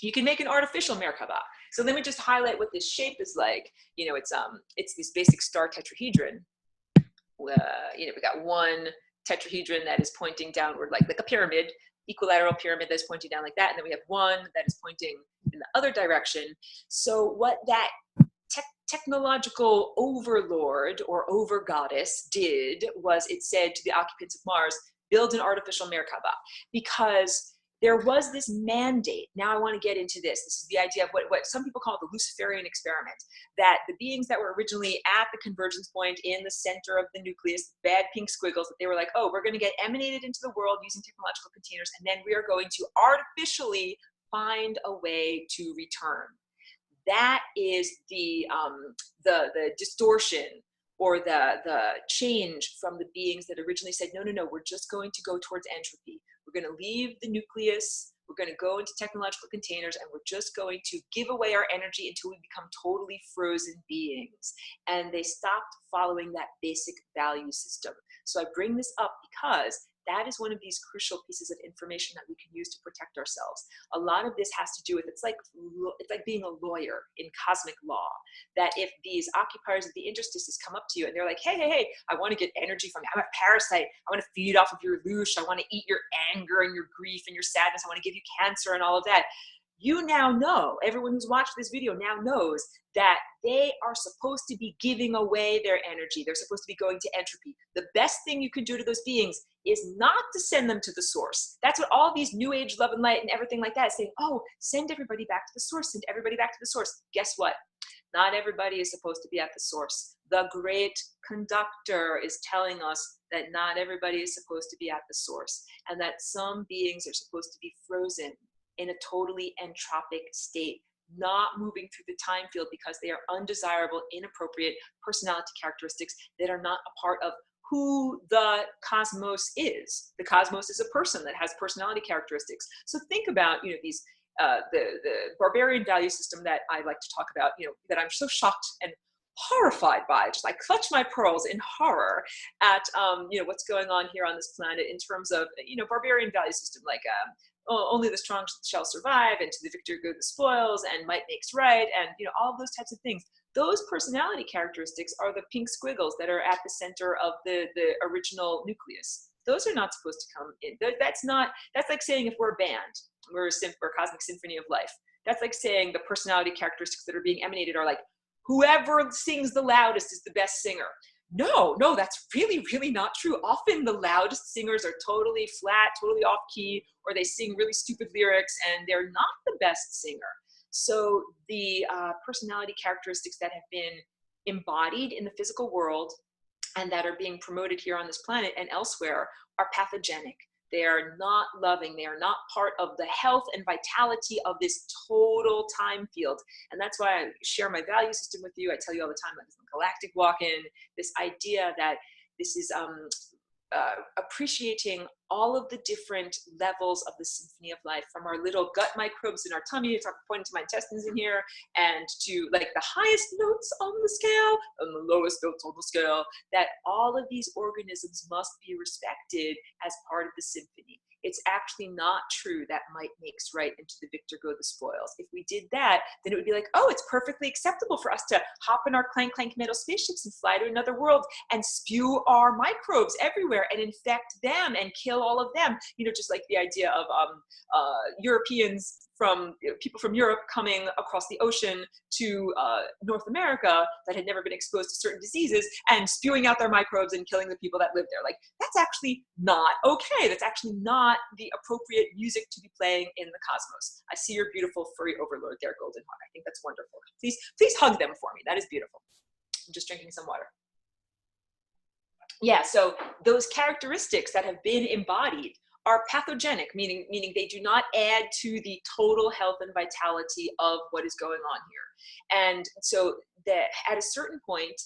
You can make an artificial Merkaba. So let me just highlight what this shape is like. You know, it's this basic star tetrahedron. You know, we got one tetrahedron that is pointing downward like a pyramid, equilateral pyramid that's pointing down like that, and then we have one that is pointing in the other direction. So what that technological overlord or over goddess did was it said to the occupants of Mars, build an artificial Merkaba, because there was this mandate. Now I want to get into this. This is the idea of what some people call the Luciferian Experiment, that the beings that were originally at the convergence point in the center of the nucleus, bad pink squiggles, that they were like, oh, we're going to get emanated into the world using technological containers, and then we are going to artificially find a way to return. That is the distortion or the change from the beings that originally said, no, no, no, we're just going to go towards entropy. We're going to leave the nucleus, we're going to go into technological containers, and we're just going to give away our energy until we become totally frozen beings. And they stopped following that basic value system. So I bring this up because That is one of these crucial pieces of information that we can use to protect ourselves. A lot of this has to do with, it's like being a lawyer in cosmic law, that if these occupiers of the interstices come up to you and they're like, hey, I want to get energy from you. I'm a parasite. I want to feed off of your loosh. I want to eat your anger and your grief and your sadness. I want to give you cancer and all of that. You now know, everyone who's watched this video now knows that they are supposed to be giving away their energy. They're supposed to be going to entropy. The best thing you can do to those beings is not to send them to the source. That's what all these new age love and light and everything like that is saying, oh, send everybody back to the source, send everybody back to the source. Guess what? Not everybody is supposed to be at the source. The great conductor is telling us that not everybody is supposed to be at the source, and that some beings are supposed to be frozen in a totally entropic state, not moving through the time field because they are undesirable, inappropriate personality characteristics that are not a part of who the cosmos is. The cosmos is a person that has personality characteristics. So think about, these the barbarian value system that I like to talk about, that I'm so shocked and horrified by. Just I clutch my pearls in horror at what's going on here on this planet in terms of barbarian value system, like only the strong shall survive, and to the victor go the spoils, and might makes right, and all of those types of things. Those personality characteristics are the pink squiggles that are at the center of the original nucleus. Those are not supposed to come in. That's like saying if we're a band, we're a cosmic symphony of life. That's like saying the personality characteristics that are being emanated are like, whoever sings the loudest is the best singer. No, that's really, really not true. Often the loudest singers are totally flat, totally off key, or they sing really stupid lyrics and they're not the best singer. So the personality characteristics that have been embodied in the physical world and that are being promoted here on this planet and elsewhere are pathogenic. They are not loving. They are not part of the health and vitality of this total time field. And that's why I share my value system with you. I tell you all the time, like this galactic walk-in, this idea that this is appreciating all of the different levels of the symphony of life, from our little gut microbes in our tummy, pointing to my intestines in here, and to like the highest notes on the scale and the lowest notes on the scale, that all of these organisms must be respected as part of the symphony. It's actually not true that might makes right and to the victor go the spoils. If we did that, then it would be like, oh, it's perfectly acceptable for us to hop in our clank metal spaceships and fly to another world and spew our microbes everywhere and infect them and kill all of them. Just like the idea of Europeans people from Europe coming across the ocean to North America that had never been exposed to certain diseases and spewing out their microbes and killing the people that live there. Like, that's actually not okay. That's actually not the appropriate music to be playing in the cosmos. I see your beautiful furry overlord there, Golden Hawk. I think that's wonderful. Please hug them for me. That is beautiful. I'm just drinking some water. Yeah, so those characteristics that have been embodied are pathogenic, meaning they do not add to the total health and vitality of what is going on here. And so that at a certain point,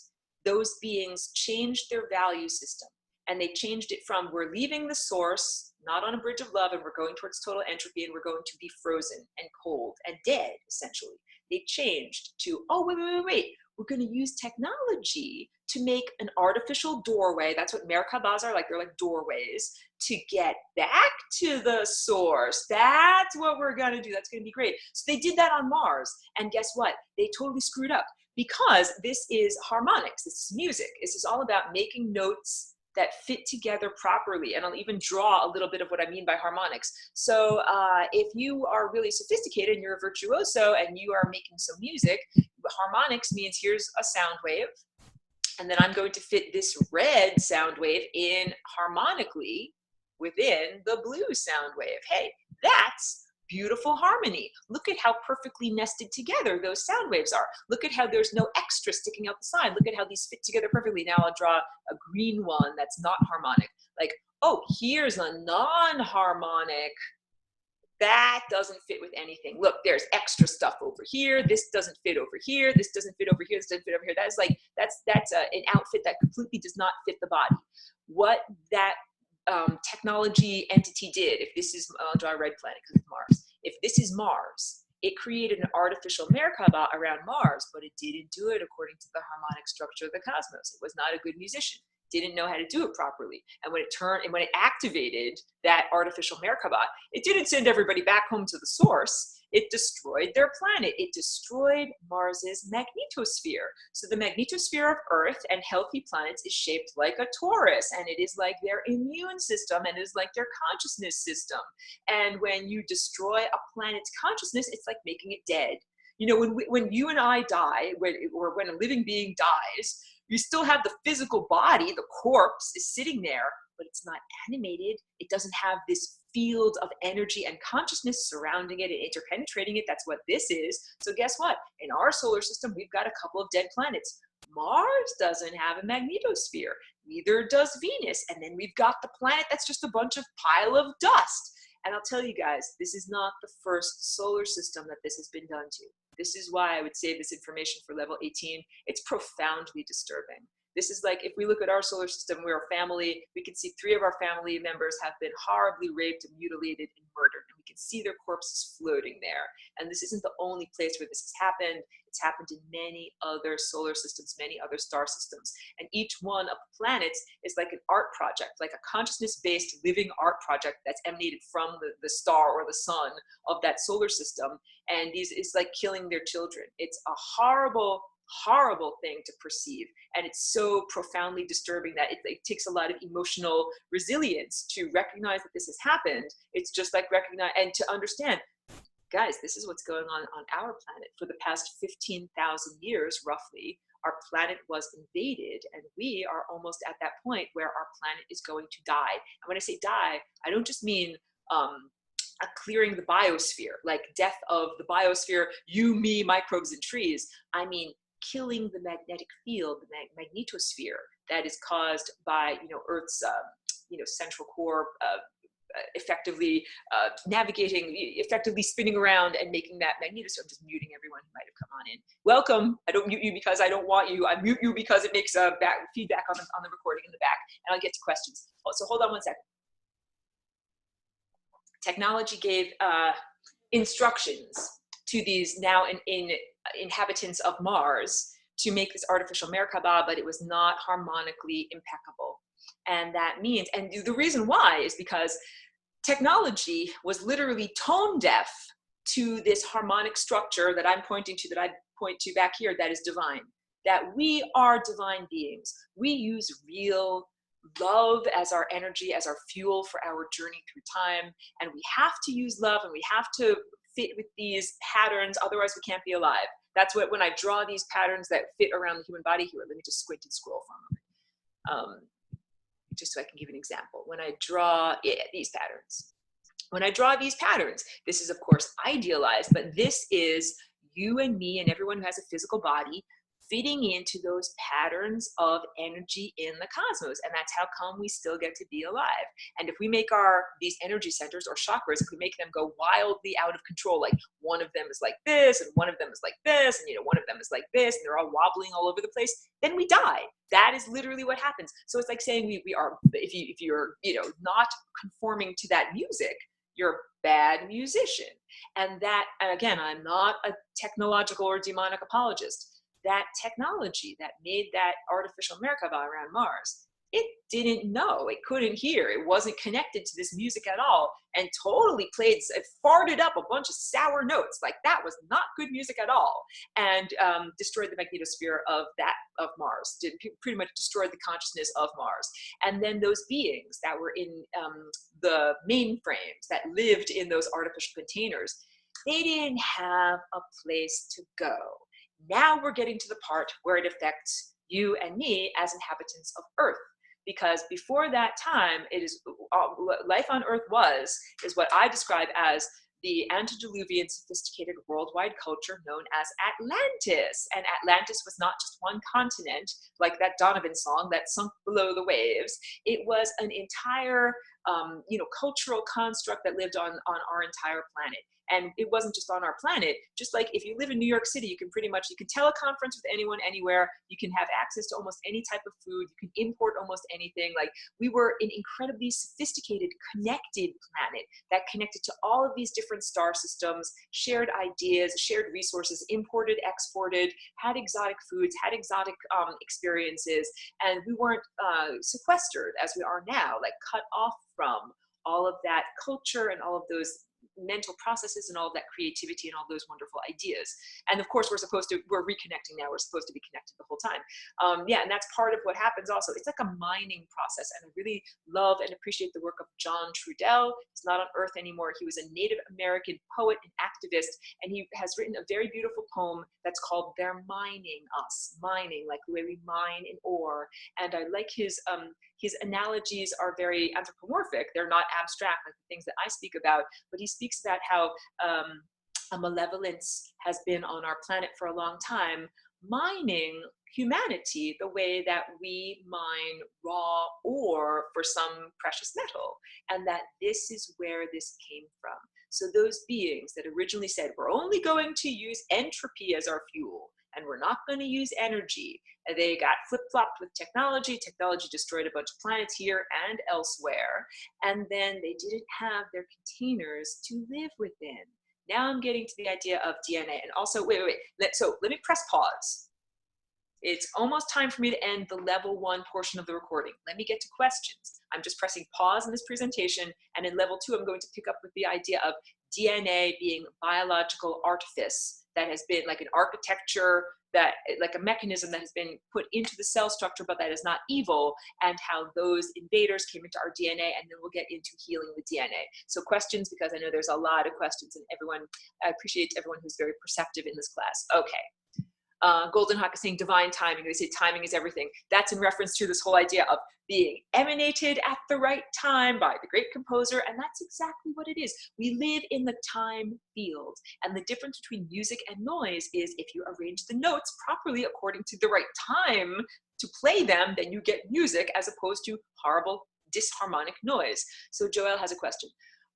those beings changed their value system, and they changed it from, we're leaving the source, not on a bridge of love, and we're going towards total entropy, and we're going to be frozen and cold and dead, essentially. They changed to, oh, wait, we're going to use technology to make an artificial doorway. That's what Merkabahs are like. They're like doorways to get back to the source. That's what we're going to do. That's going to be great. So they did that on Mars. And guess what? They totally screwed up, because this is harmonics. This is music. This is all about making notes that fit together properly. And I'll even draw a little bit of what I mean by harmonics. So if you are really sophisticated and you're a virtuoso and you are making some music, harmonics means here's a sound wave, and then I'm going to fit this red sound wave in harmonically within the blue sound wave. Hey, that's beautiful harmony. Look at how perfectly nested together those sound waves are. Look at how there's no extra sticking out the side. Look at how these fit together perfectly. Now I'll draw a green one that's not harmonic. Like, oh, here's a non-harmonic. That doesn't fit with anything. Look, there's extra stuff over here. This doesn't fit over here. This doesn't fit over here. This doesn't fit over here. That is like, that's an outfit that completely does not fit the body. What that technology entity did, if this is, I'll draw a red planet because it's Mars. If this is Mars, it created an artificial Merkaba around Mars, but it didn't do it according to the harmonic structure of the cosmos. It was not a good musician. didn't know how to do it properly. And when it activated that artificial Merkaba, it didn't send everybody back home to the source. It destroyed their planet. It destroyed Mars's magnetosphere. So the magnetosphere of Earth and healthy planets is shaped like a torus, and it is like their immune system, and it is like their consciousness system. And when you destroy a planet's consciousness, it's like making it dead. You know, when you and I die, or when a living being dies, you still have the physical body, the corpse is sitting there, but it's not animated. It doesn't have this field of energy and consciousness surrounding it and interpenetrating it. That's what this is. So guess what? In our solar system, we've got a couple of dead planets. Mars doesn't have a magnetosphere. Neither does Venus. And then we've got the planet that's just a bunch of pile of dust. And I'll tell you guys, this is not the first solar system that this has been done to. This is why I would save this information for level 18. It's profoundly disturbing. This is like, if we look at our solar system, we're a family, we can see 3 of our family members have been horribly raped and mutilated and murdered. And we can see their corpses floating there. And this isn't the only place where this has happened. It's happened in many other solar systems, many other star systems. And each one of the planets is like an art project, like a consciousness-based living art project that's emanated from the star or the sun of that solar system. And it's like killing their children. It's a horrible thing to perceive, and it's so profoundly disturbing that it takes a lot of emotional resilience to recognize that this has happened. It's just like recognize and to understand, guys, this is what's going on our planet. For the past 15,000 years roughly, our planet was invaded, and we are almost at that point where our planet is going to die. And when I say die, I don't just mean clearing the biosphere, like death of the biosphere, you, me, microbes, and trees. I mean killing the magnetic field, the magnetosphere that is caused by, Earth's, central core effectively effectively spinning around and making that magnetosphere. I'm just muting everyone who might have come on in. Welcome. I don't mute you because I don't want you. I mute you because it makes feedback on the recording in the back, and I'll get to questions. So hold on one second. Technology gave instructions to these now inhabitants of Mars to make this artificial Merkaba, but it was not harmonically impeccable. And that means, and the reason why is because technology was literally tone deaf to this harmonic structure that I'm pointing to, that I point to back here, that is divine, that we are divine beings. We use real love as our energy, as our fuel for our journey through time. And we have to use love, and we have to fit with these patterns, otherwise we can't be alive. That's what, when I draw these patterns that fit around the human body here, let me just squint and scroll for a moment, just so I can give an example. When I draw these patterns, this is of course idealized, but this is you and me and everyone who has a physical body fitting into those patterns of energy in the cosmos. And that's how come we still get to be alive. And if we make these energy centers or chakras, if we make them go wildly out of control, like one of them is like this, and one of them is like this, and one of them is like this, and they're all wobbling all over the place, then we die. That is literally what happens. So it's like saying we are, if you're not conforming to that music, you're a bad musician. And again, I'm not a technological or demonic apologist. That technology that made that artificial Merkaba around Mars, it didn't know, it couldn't hear, it wasn't connected to this music at all, and totally it farted up a bunch of sour notes, like that was not good music at all, and destroyed the magnetosphere of Mars, pretty much destroyed the consciousness of Mars. And then those beings that were in the mainframes that lived in those artificial containers, they didn't have a place to go. Now we're getting to the part where it affects you and me as inhabitants of Earth. Because before that time, life on Earth is what I describe as the antediluvian sophisticated worldwide culture known as Atlantis. And Atlantis was not just one continent, like that Donovan song that sunk below the waves. It was an entire you know, cultural construct that lived on our entire planet. And it wasn't just on our planet. Just like if you live in New York City, you can pretty much, you can teleconference with anyone, anywhere. You can have access to almost any type of food. You can import almost anything. Like, we were an incredibly sophisticated, connected planet that connected to all of these different star systems, shared ideas, shared resources, imported, exported, had exotic foods, had exotic experiences. And we weren't sequestered as we are now, like cut off from all of that culture and all of those mental processes and all of that creativity and all those wonderful ideas. And of course, we're reconnecting now. We're supposed to be connected the whole time. Yeah, and that's part of what happens also. It's like a mining process. And I really love and appreciate the work of John Trudell. He's not on Earth anymore. He was a Native American poet and activist, and he has written a very beautiful poem that's called "They're Mining Us," mining, like the way we mine an ore. And I like his analogies are very anthropomorphic. They're not abstract like the things that I speak about, but he speaks about how a malevolence has been on our planet for a long time, mining humanity the way that we mine raw ore for some precious metal, and that this is where this came from. So those beings that originally said, we're only going to use entropy as our fuel, and we're not going to use energy. And they got flip-flopped with technology. Technology destroyed a bunch of planets here and elsewhere. And then they didn't have their containers to live within. Now I'm getting to the idea of DNA. And also, wait. So let me press pause. It's almost time for me to end the level 1 portion of the recording. Let me get to questions. I'm just pressing pause in this presentation. And in level 2, I'm going to pick up with the idea of DNA being biological artifice that has been like an architecture, that like a mechanism that has been put into the cell structure, but that is not evil, and how those invaders came into our DNA, and then we'll get into healing the DNA. So questions, because I know there's a lot of questions, and I appreciate everyone who's very perceptive in this class. Okay. Golden Hawk is saying divine timing. They say timing is everything. That's in reference to this whole idea of being emanated at the right time by the great composer, and that's exactly what it is. We live in the time field, and the difference between music and noise is if you arrange the notes properly according to the right time to play them, then you get music as opposed to horrible disharmonic noise. So Joel has a question.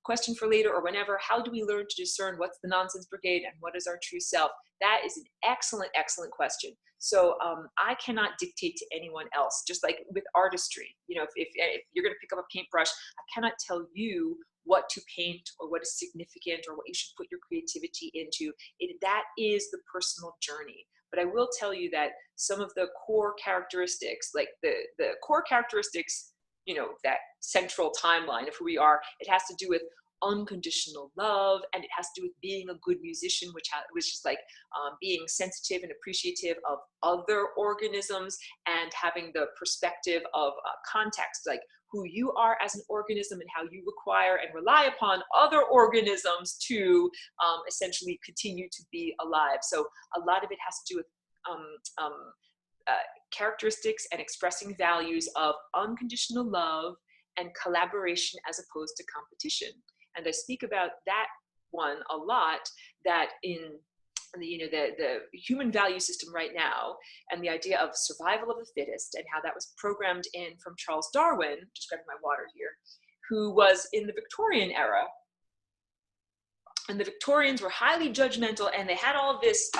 Question for later or whenever: how do we learn to discern what's the nonsense brigade and what is our true self? That is an excellent, excellent question. So I cannot dictate to anyone else, just like with artistry. You know, if you're going to pick up a paintbrush, I cannot tell you what to paint or what is significant or what you should put your creativity into. That is the personal journey. But I will tell you that some of the core characteristics, like the core characteristics, you know, that central timeline of who we are, it has to do with unconditional love, and it has to do with being a good musician, which is like being sensitive and appreciative of other organisms, and having the perspective of context, like who you are as an organism and how you require and rely upon other organisms to essentially continue to be alive. So a lot of it has to do with characteristics and expressing values of unconditional love and collaboration as opposed to competition. And I speak about that one a lot, that in the human value system right now, and the idea of survival of the fittest, and how that was programmed in from Charles Darwin, just grabbing my water here, who was in the Victorian era. And the Victorians were highly judgmental, and they had all of this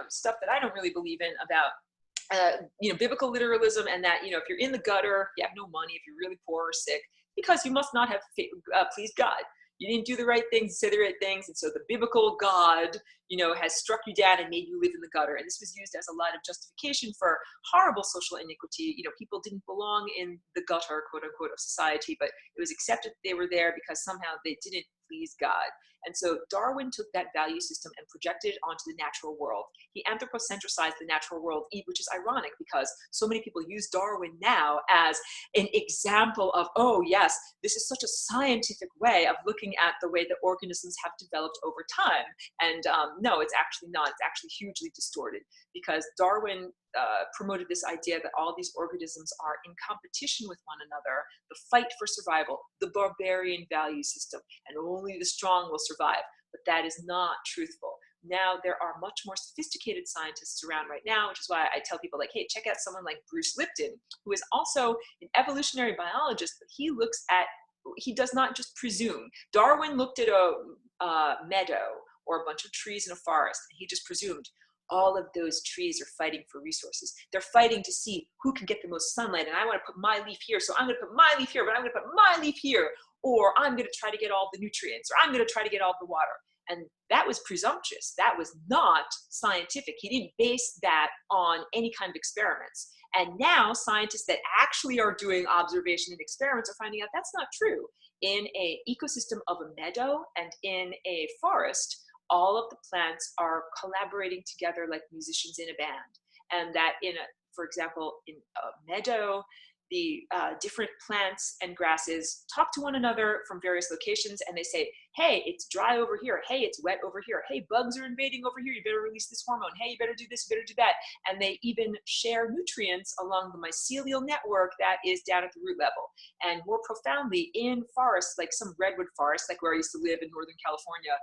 stuff that I don't really believe in about biblical literalism, and that, if you're in the gutter, you have no money, if you're really poor or sick, because you must not have pleased God. You didn't do the right things, say the right things, and so the biblical God, has struck you down and made you live in the gutter. And this was used as a lot of justification for horrible social iniquity. People didn't belong in the gutter, quote unquote, of society, but it was accepted they were there because somehow they didn't please God. And so Darwin took that value system and projected it onto the natural world. He anthropocentricized the natural world, which is ironic because so many people use Darwin now as an example of, oh yes, this is such a scientific way of looking at the way that organisms have developed over time. And no, it's actually not. It's actually hugely distorted, because Darwin promoted this idea that all these organisms are in competition with one another, the fight for survival, the barbarian value system, and only the strong will survive. But that is not truthful. Now there are much more sophisticated scientists around right now, which is why I tell people, like, hey, check out someone like Bruce Lipton, who is also an evolutionary biologist, but he looks at he does not just presume. Darwin looked at a meadow or a bunch of trees in a forest, and he just presumed all of those trees are fighting for resources. They're fighting to see who can get the most sunlight, and I want to put my leaf here, so I'm going to put my leaf here, but I'm going to put my leaf here, or I'm going to try to get all the nutrients, or I'm going to try to get all the water. And that was presumptuous. That was not scientific. He didn't base that on any kind of experiments. And now scientists that actually are doing observation and experiments are finding out that's not true. In an ecosystem of a meadow and in a forest, all of the plants are collaborating together like musicians in a band. And that for example, in a meadow, the different plants and grasses talk to one another from various locations, and they say, hey, it's dry over here. Hey, it's wet over here. Hey, bugs are invading over here. You better release this hormone. Hey, you better do this, you better do that. And they even share nutrients along the mycelial network that is down at the root level. And more profoundly, in forests, like some redwood forests, like where I used to live in Northern California,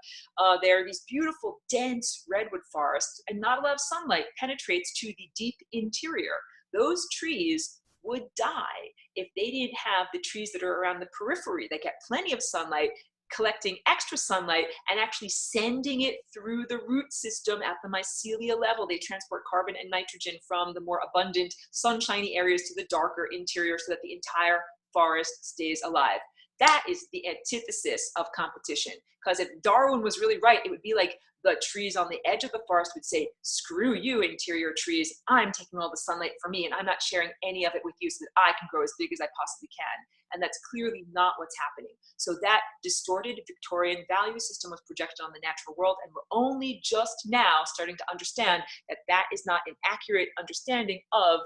there are these beautiful, dense redwood forests, and not a lot of sunlight penetrates to the deep interior. Those trees would die if they didn't have the trees that are around the periphery that get plenty of sunlight, collecting extra sunlight and actually sending it through the root system at the mycelia level. They transport carbon and nitrogen from the more abundant sunshiny areas to the darker interior so that the entire forest stays alive. That is the antithesis of competition. Because if Darwin was really right, it would be like the trees on the edge of the forest would say, screw you, interior trees, I'm taking all the sunlight for me and I'm not sharing any of it with you so that I can grow as big as I possibly can. And that's clearly not what's happening. So that distorted Victorian value system was projected on the natural world, and we're only just now starting to understand that that is not an accurate understanding of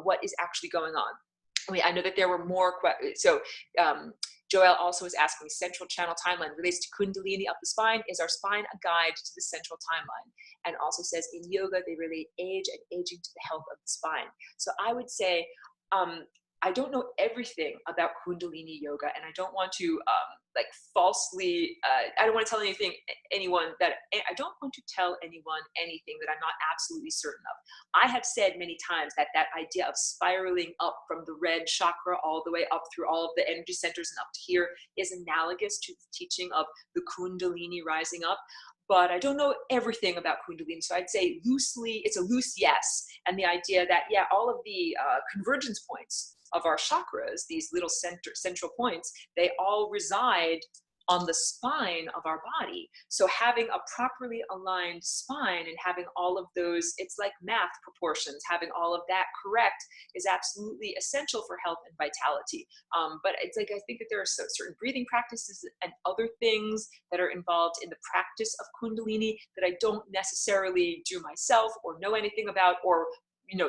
what is actually going on. I mean, I know that there were more questions. So Joel also is asking, central channel timeline relates to Kundalini up the spine. Is our spine a guide to the central timeline? And also says in yoga, they relate age and aging to the health of the spine. So I would say, I don't know everything about Kundalini yoga, and I don't want to like falsely, I don't want to tell anyone that I'm not absolutely certain of. I have said many times that that idea of spiraling up from the red chakra all the way up through all of the energy centers and up to here is analogous to the teaching of the Kundalini rising up. But I don't know everything about Kundalini. So I'd say loosely, it's a loose yes. And the idea that, yeah, all of the convergence points of our chakras, these little central points, they all reside on the spine of our body. So having a properly aligned spine and having all of those, it's like math proportions, having all of that correct is absolutely essential for health and vitality. But it's like, I think that there are certain breathing practices and other things that are involved in the practice of Kundalini that I don't necessarily do myself or know anything about, or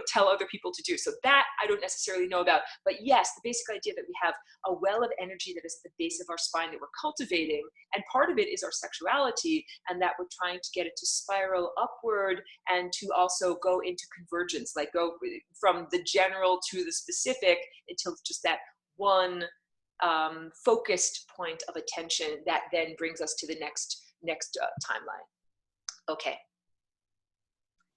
tell other people to do. So that I don't necessarily know about. But yes, the basic idea that we have a well of energy that is at the base of our spine that we're cultivating, and part of it is our sexuality, and that we're trying to get it to spiral upward and to also go into convergence, like go from the general to the specific until it's just that one focused point of attention that then brings us to the next timeline.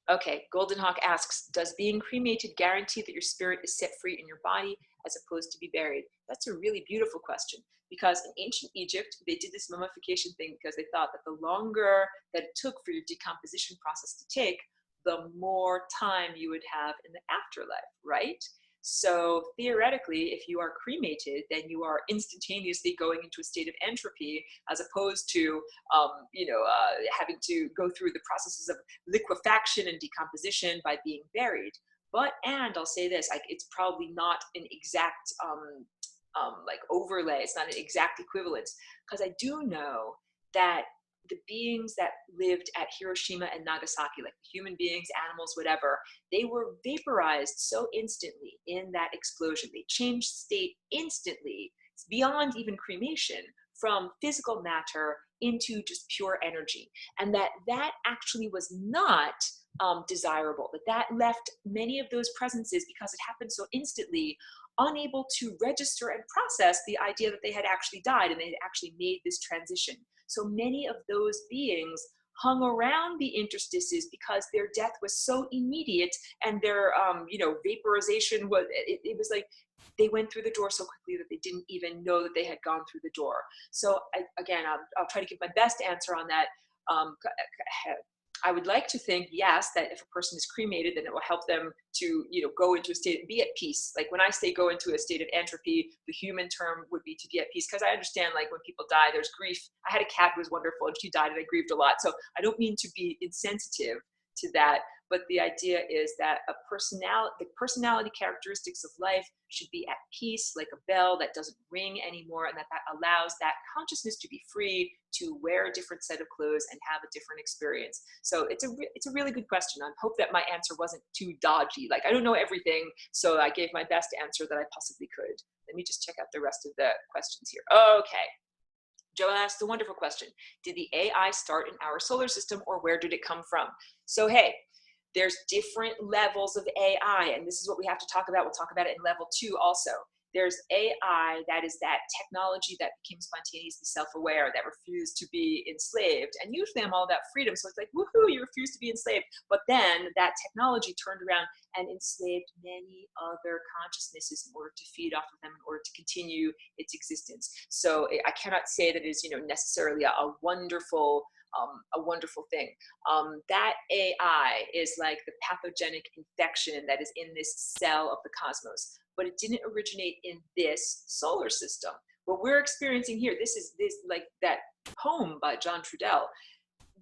Okay, Golden Hawk asks, does being cremated guarantee that your spirit is set free in your body as opposed to be buried? That's a really beautiful question, because in ancient Egypt, they did this mummification thing because they thought that the longer that it took for your decomposition process to take, the more time you would have in the afterlife, right? So theoretically, if you are cremated, then you are instantaneously going into a state of entropy, as opposed to, having to go through the processes of liquefaction and decomposition by being buried. And I'll say this, it's probably not an exact overlay. It's not an exact equivalence, because I do know that the beings that lived at Hiroshima and Nagasaki, like human beings, animals, whatever, they were vaporized so instantly in that explosion. They changed state instantly, beyond even cremation, from physical matter into just pure energy. And that actually was not desirable, that left many of those presences, because it happened so instantly, unable to register and process the idea that they had actually died and they had actually made this transition. So many of those beings hung around the interstices because their death was so immediate, and their vaporization was, it was like they went through the door so quickly that they didn't even know that they had gone through the door. So again, I'll try to give my best answer on that. I would like to think, yes, that if a person is cremated, then it will help them to, you know, go into a state and be at peace. Like when I say go into a state of entropy, the human term would be to be at peace, because I understand, like, when people die, there's grief. I had a cat who was wonderful and she died and I grieved a lot. So I don't mean to be insensitive to that, but the idea is that the personality characteristics of life should be at peace, like a bell that doesn't ring anymore, and that allows that consciousness to be free to wear a different set of clothes and have a different experience. So it's a really good question. I hope that my answer wasn't too dodgy. Like, I don't know everything, so I gave my best answer that I possibly could. Let me just check out the rest of the questions here. Okay. Joe asked a wonderful question. Did the AI start in our solar system, or where did it come from? So, hey, there's different levels of AI, and this is what we have to talk about. We'll talk about it in level 2 also. There's AI, that is that technology that became spontaneously self-aware, that refused to be enslaved. And usually I'm all about freedom, so it's like, woohoo, you refuse to be enslaved. But then that technology turned around and enslaved many other consciousnesses in order to feed off of them, in order to continue its existence. So I cannot say that it is, you know, necessarily a wonderful thing. That AI is like the pathogenic infection that is in this cell of the cosmos, but it didn't originate in this solar system. What we're experiencing here, this like that poem by John Trudell,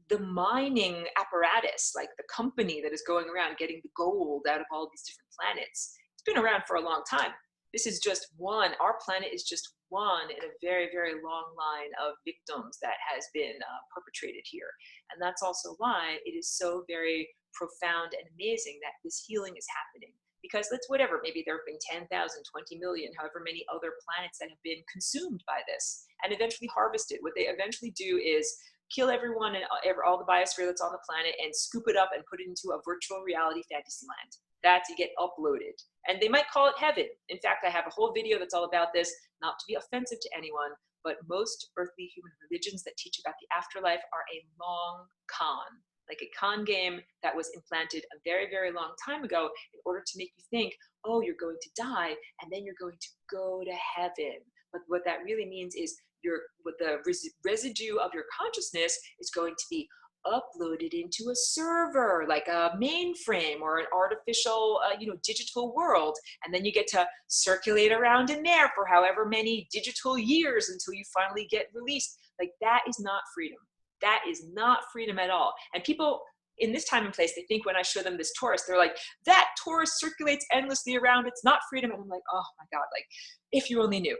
the mining apparatus, like the company that is going around getting the gold out of all these different planets, it's been around for a long time. This is just one, our planet is just one in a very, very long line of victims that has been perpetrated here. And that's also why it is so very profound and amazing that this healing is happening. Because let's, whatever, maybe there have been 10,000, 20 million, however many other planets that have been consumed by this and eventually harvested. What they eventually do is kill everyone and all the biosphere that's on the planet and scoop it up and put it into a virtual reality fantasy land. That to get uploaded. And they might call it heaven. In fact, I have a whole video that's all about this, not to be offensive to anyone, but most earthly human religions that teach about the afterlife are a long con. Like a con game that was implanted a very, very long time ago in order to make you think, oh, you're going to die and then you're going to go to heaven. But what that really means is the residue of your consciousness is going to be uploaded into a server, like a mainframe or an artificial, digital world. And then you get to circulate around in there for however many digital years until you finally get released. Like, that is not freedom. That is not freedom at all. And people in this time and place, they think when I show them this torus, they're like, that torus circulates endlessly around, it's not freedom. And I'm like, oh my God, like, if you only knew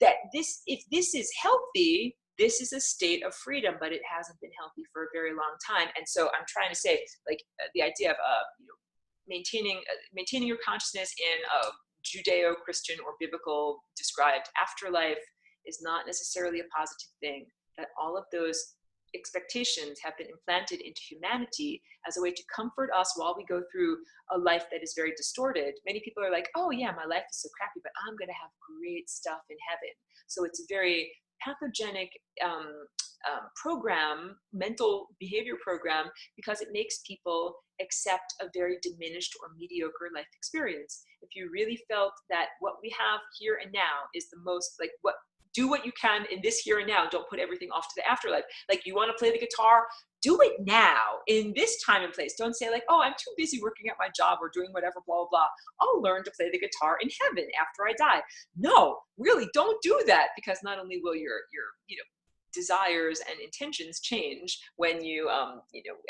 that if this is healthy, this is a state of freedom, but it hasn't been healthy for a very long time. And so I'm trying to say, like, the idea of maintaining your consciousness in a Judeo-Christian or biblical described afterlife is not necessarily a positive thing. That all of those expectations have been implanted into humanity as a way to comfort us while we go through a life that is very distorted. Many people are like, oh yeah, my life is so crappy, but I'm going to have great stuff in heaven. So it's a very pathogenic program, mental behavior program, because it makes people accept a very diminished or mediocre life experience. If you really felt that what we have here and now is the most, like, do what you can in this here and now. Don't put everything off to the afterlife. Like, you want to play the guitar, do it now in this time and place. Don't say like, oh, I'm too busy working at my job or doing whatever, blah, blah, blah. I'll learn to play the guitar in heaven after I die. No, really, don't do that, because not only will your desires and intentions change when you,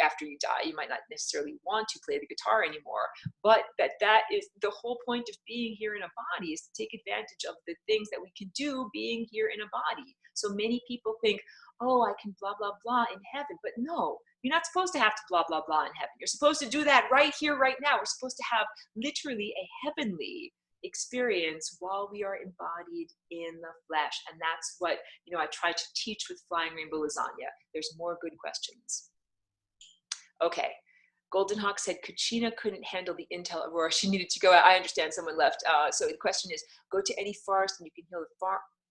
after you die, you might not necessarily want to play the guitar anymore, but that is the whole point of being here in a body, is to take advantage of the things that we can do being here in a body. So many people think, oh, I can blah, blah, blah in heaven, but no, you're not supposed to have to blah, blah, blah in heaven. You're supposed to do that right here, right now. We're supposed to have literally a heavenly experience while we are embodied in the flesh. And that's what, I try to teach with Flying Rainbow Lasagna. There's more good questions. Okay. Golden Hawk said Kachina couldn't handle the Intel Aurora. She needed to go out. I understand someone left. So the question is, go to any forest and you can heal the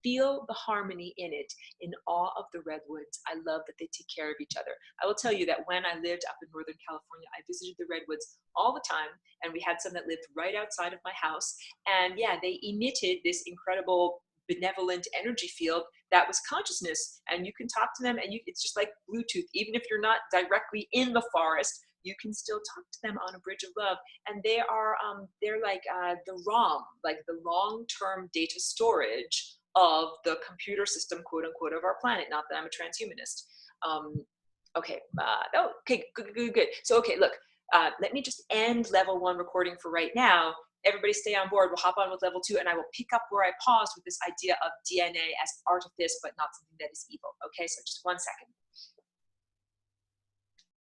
feel the harmony in it, in awe of the redwoods. I love that they take care of each other. I will tell you that when I lived up in Northern California, I visited the redwoods all the time, and we had some that lived right outside of my house. And yeah, they emitted this incredible benevolent energy field that was consciousness, and you can talk to them, and it's just like Bluetooth. Even if you're not directly in the forest, you can still talk to them on a bridge of love. And they are they're like the ROM, like the long-term data storage of the computer system, quote unquote, of our planet. Not that I'm a transhumanist. Okay, okay, good. So okay, look, let me just end level 1 recording for right now. Everybody stay on board. We'll hop on with level 2, and I will pick up where I paused with this idea of DNA as artifice, but not something that is evil. Okay, so just 1 second.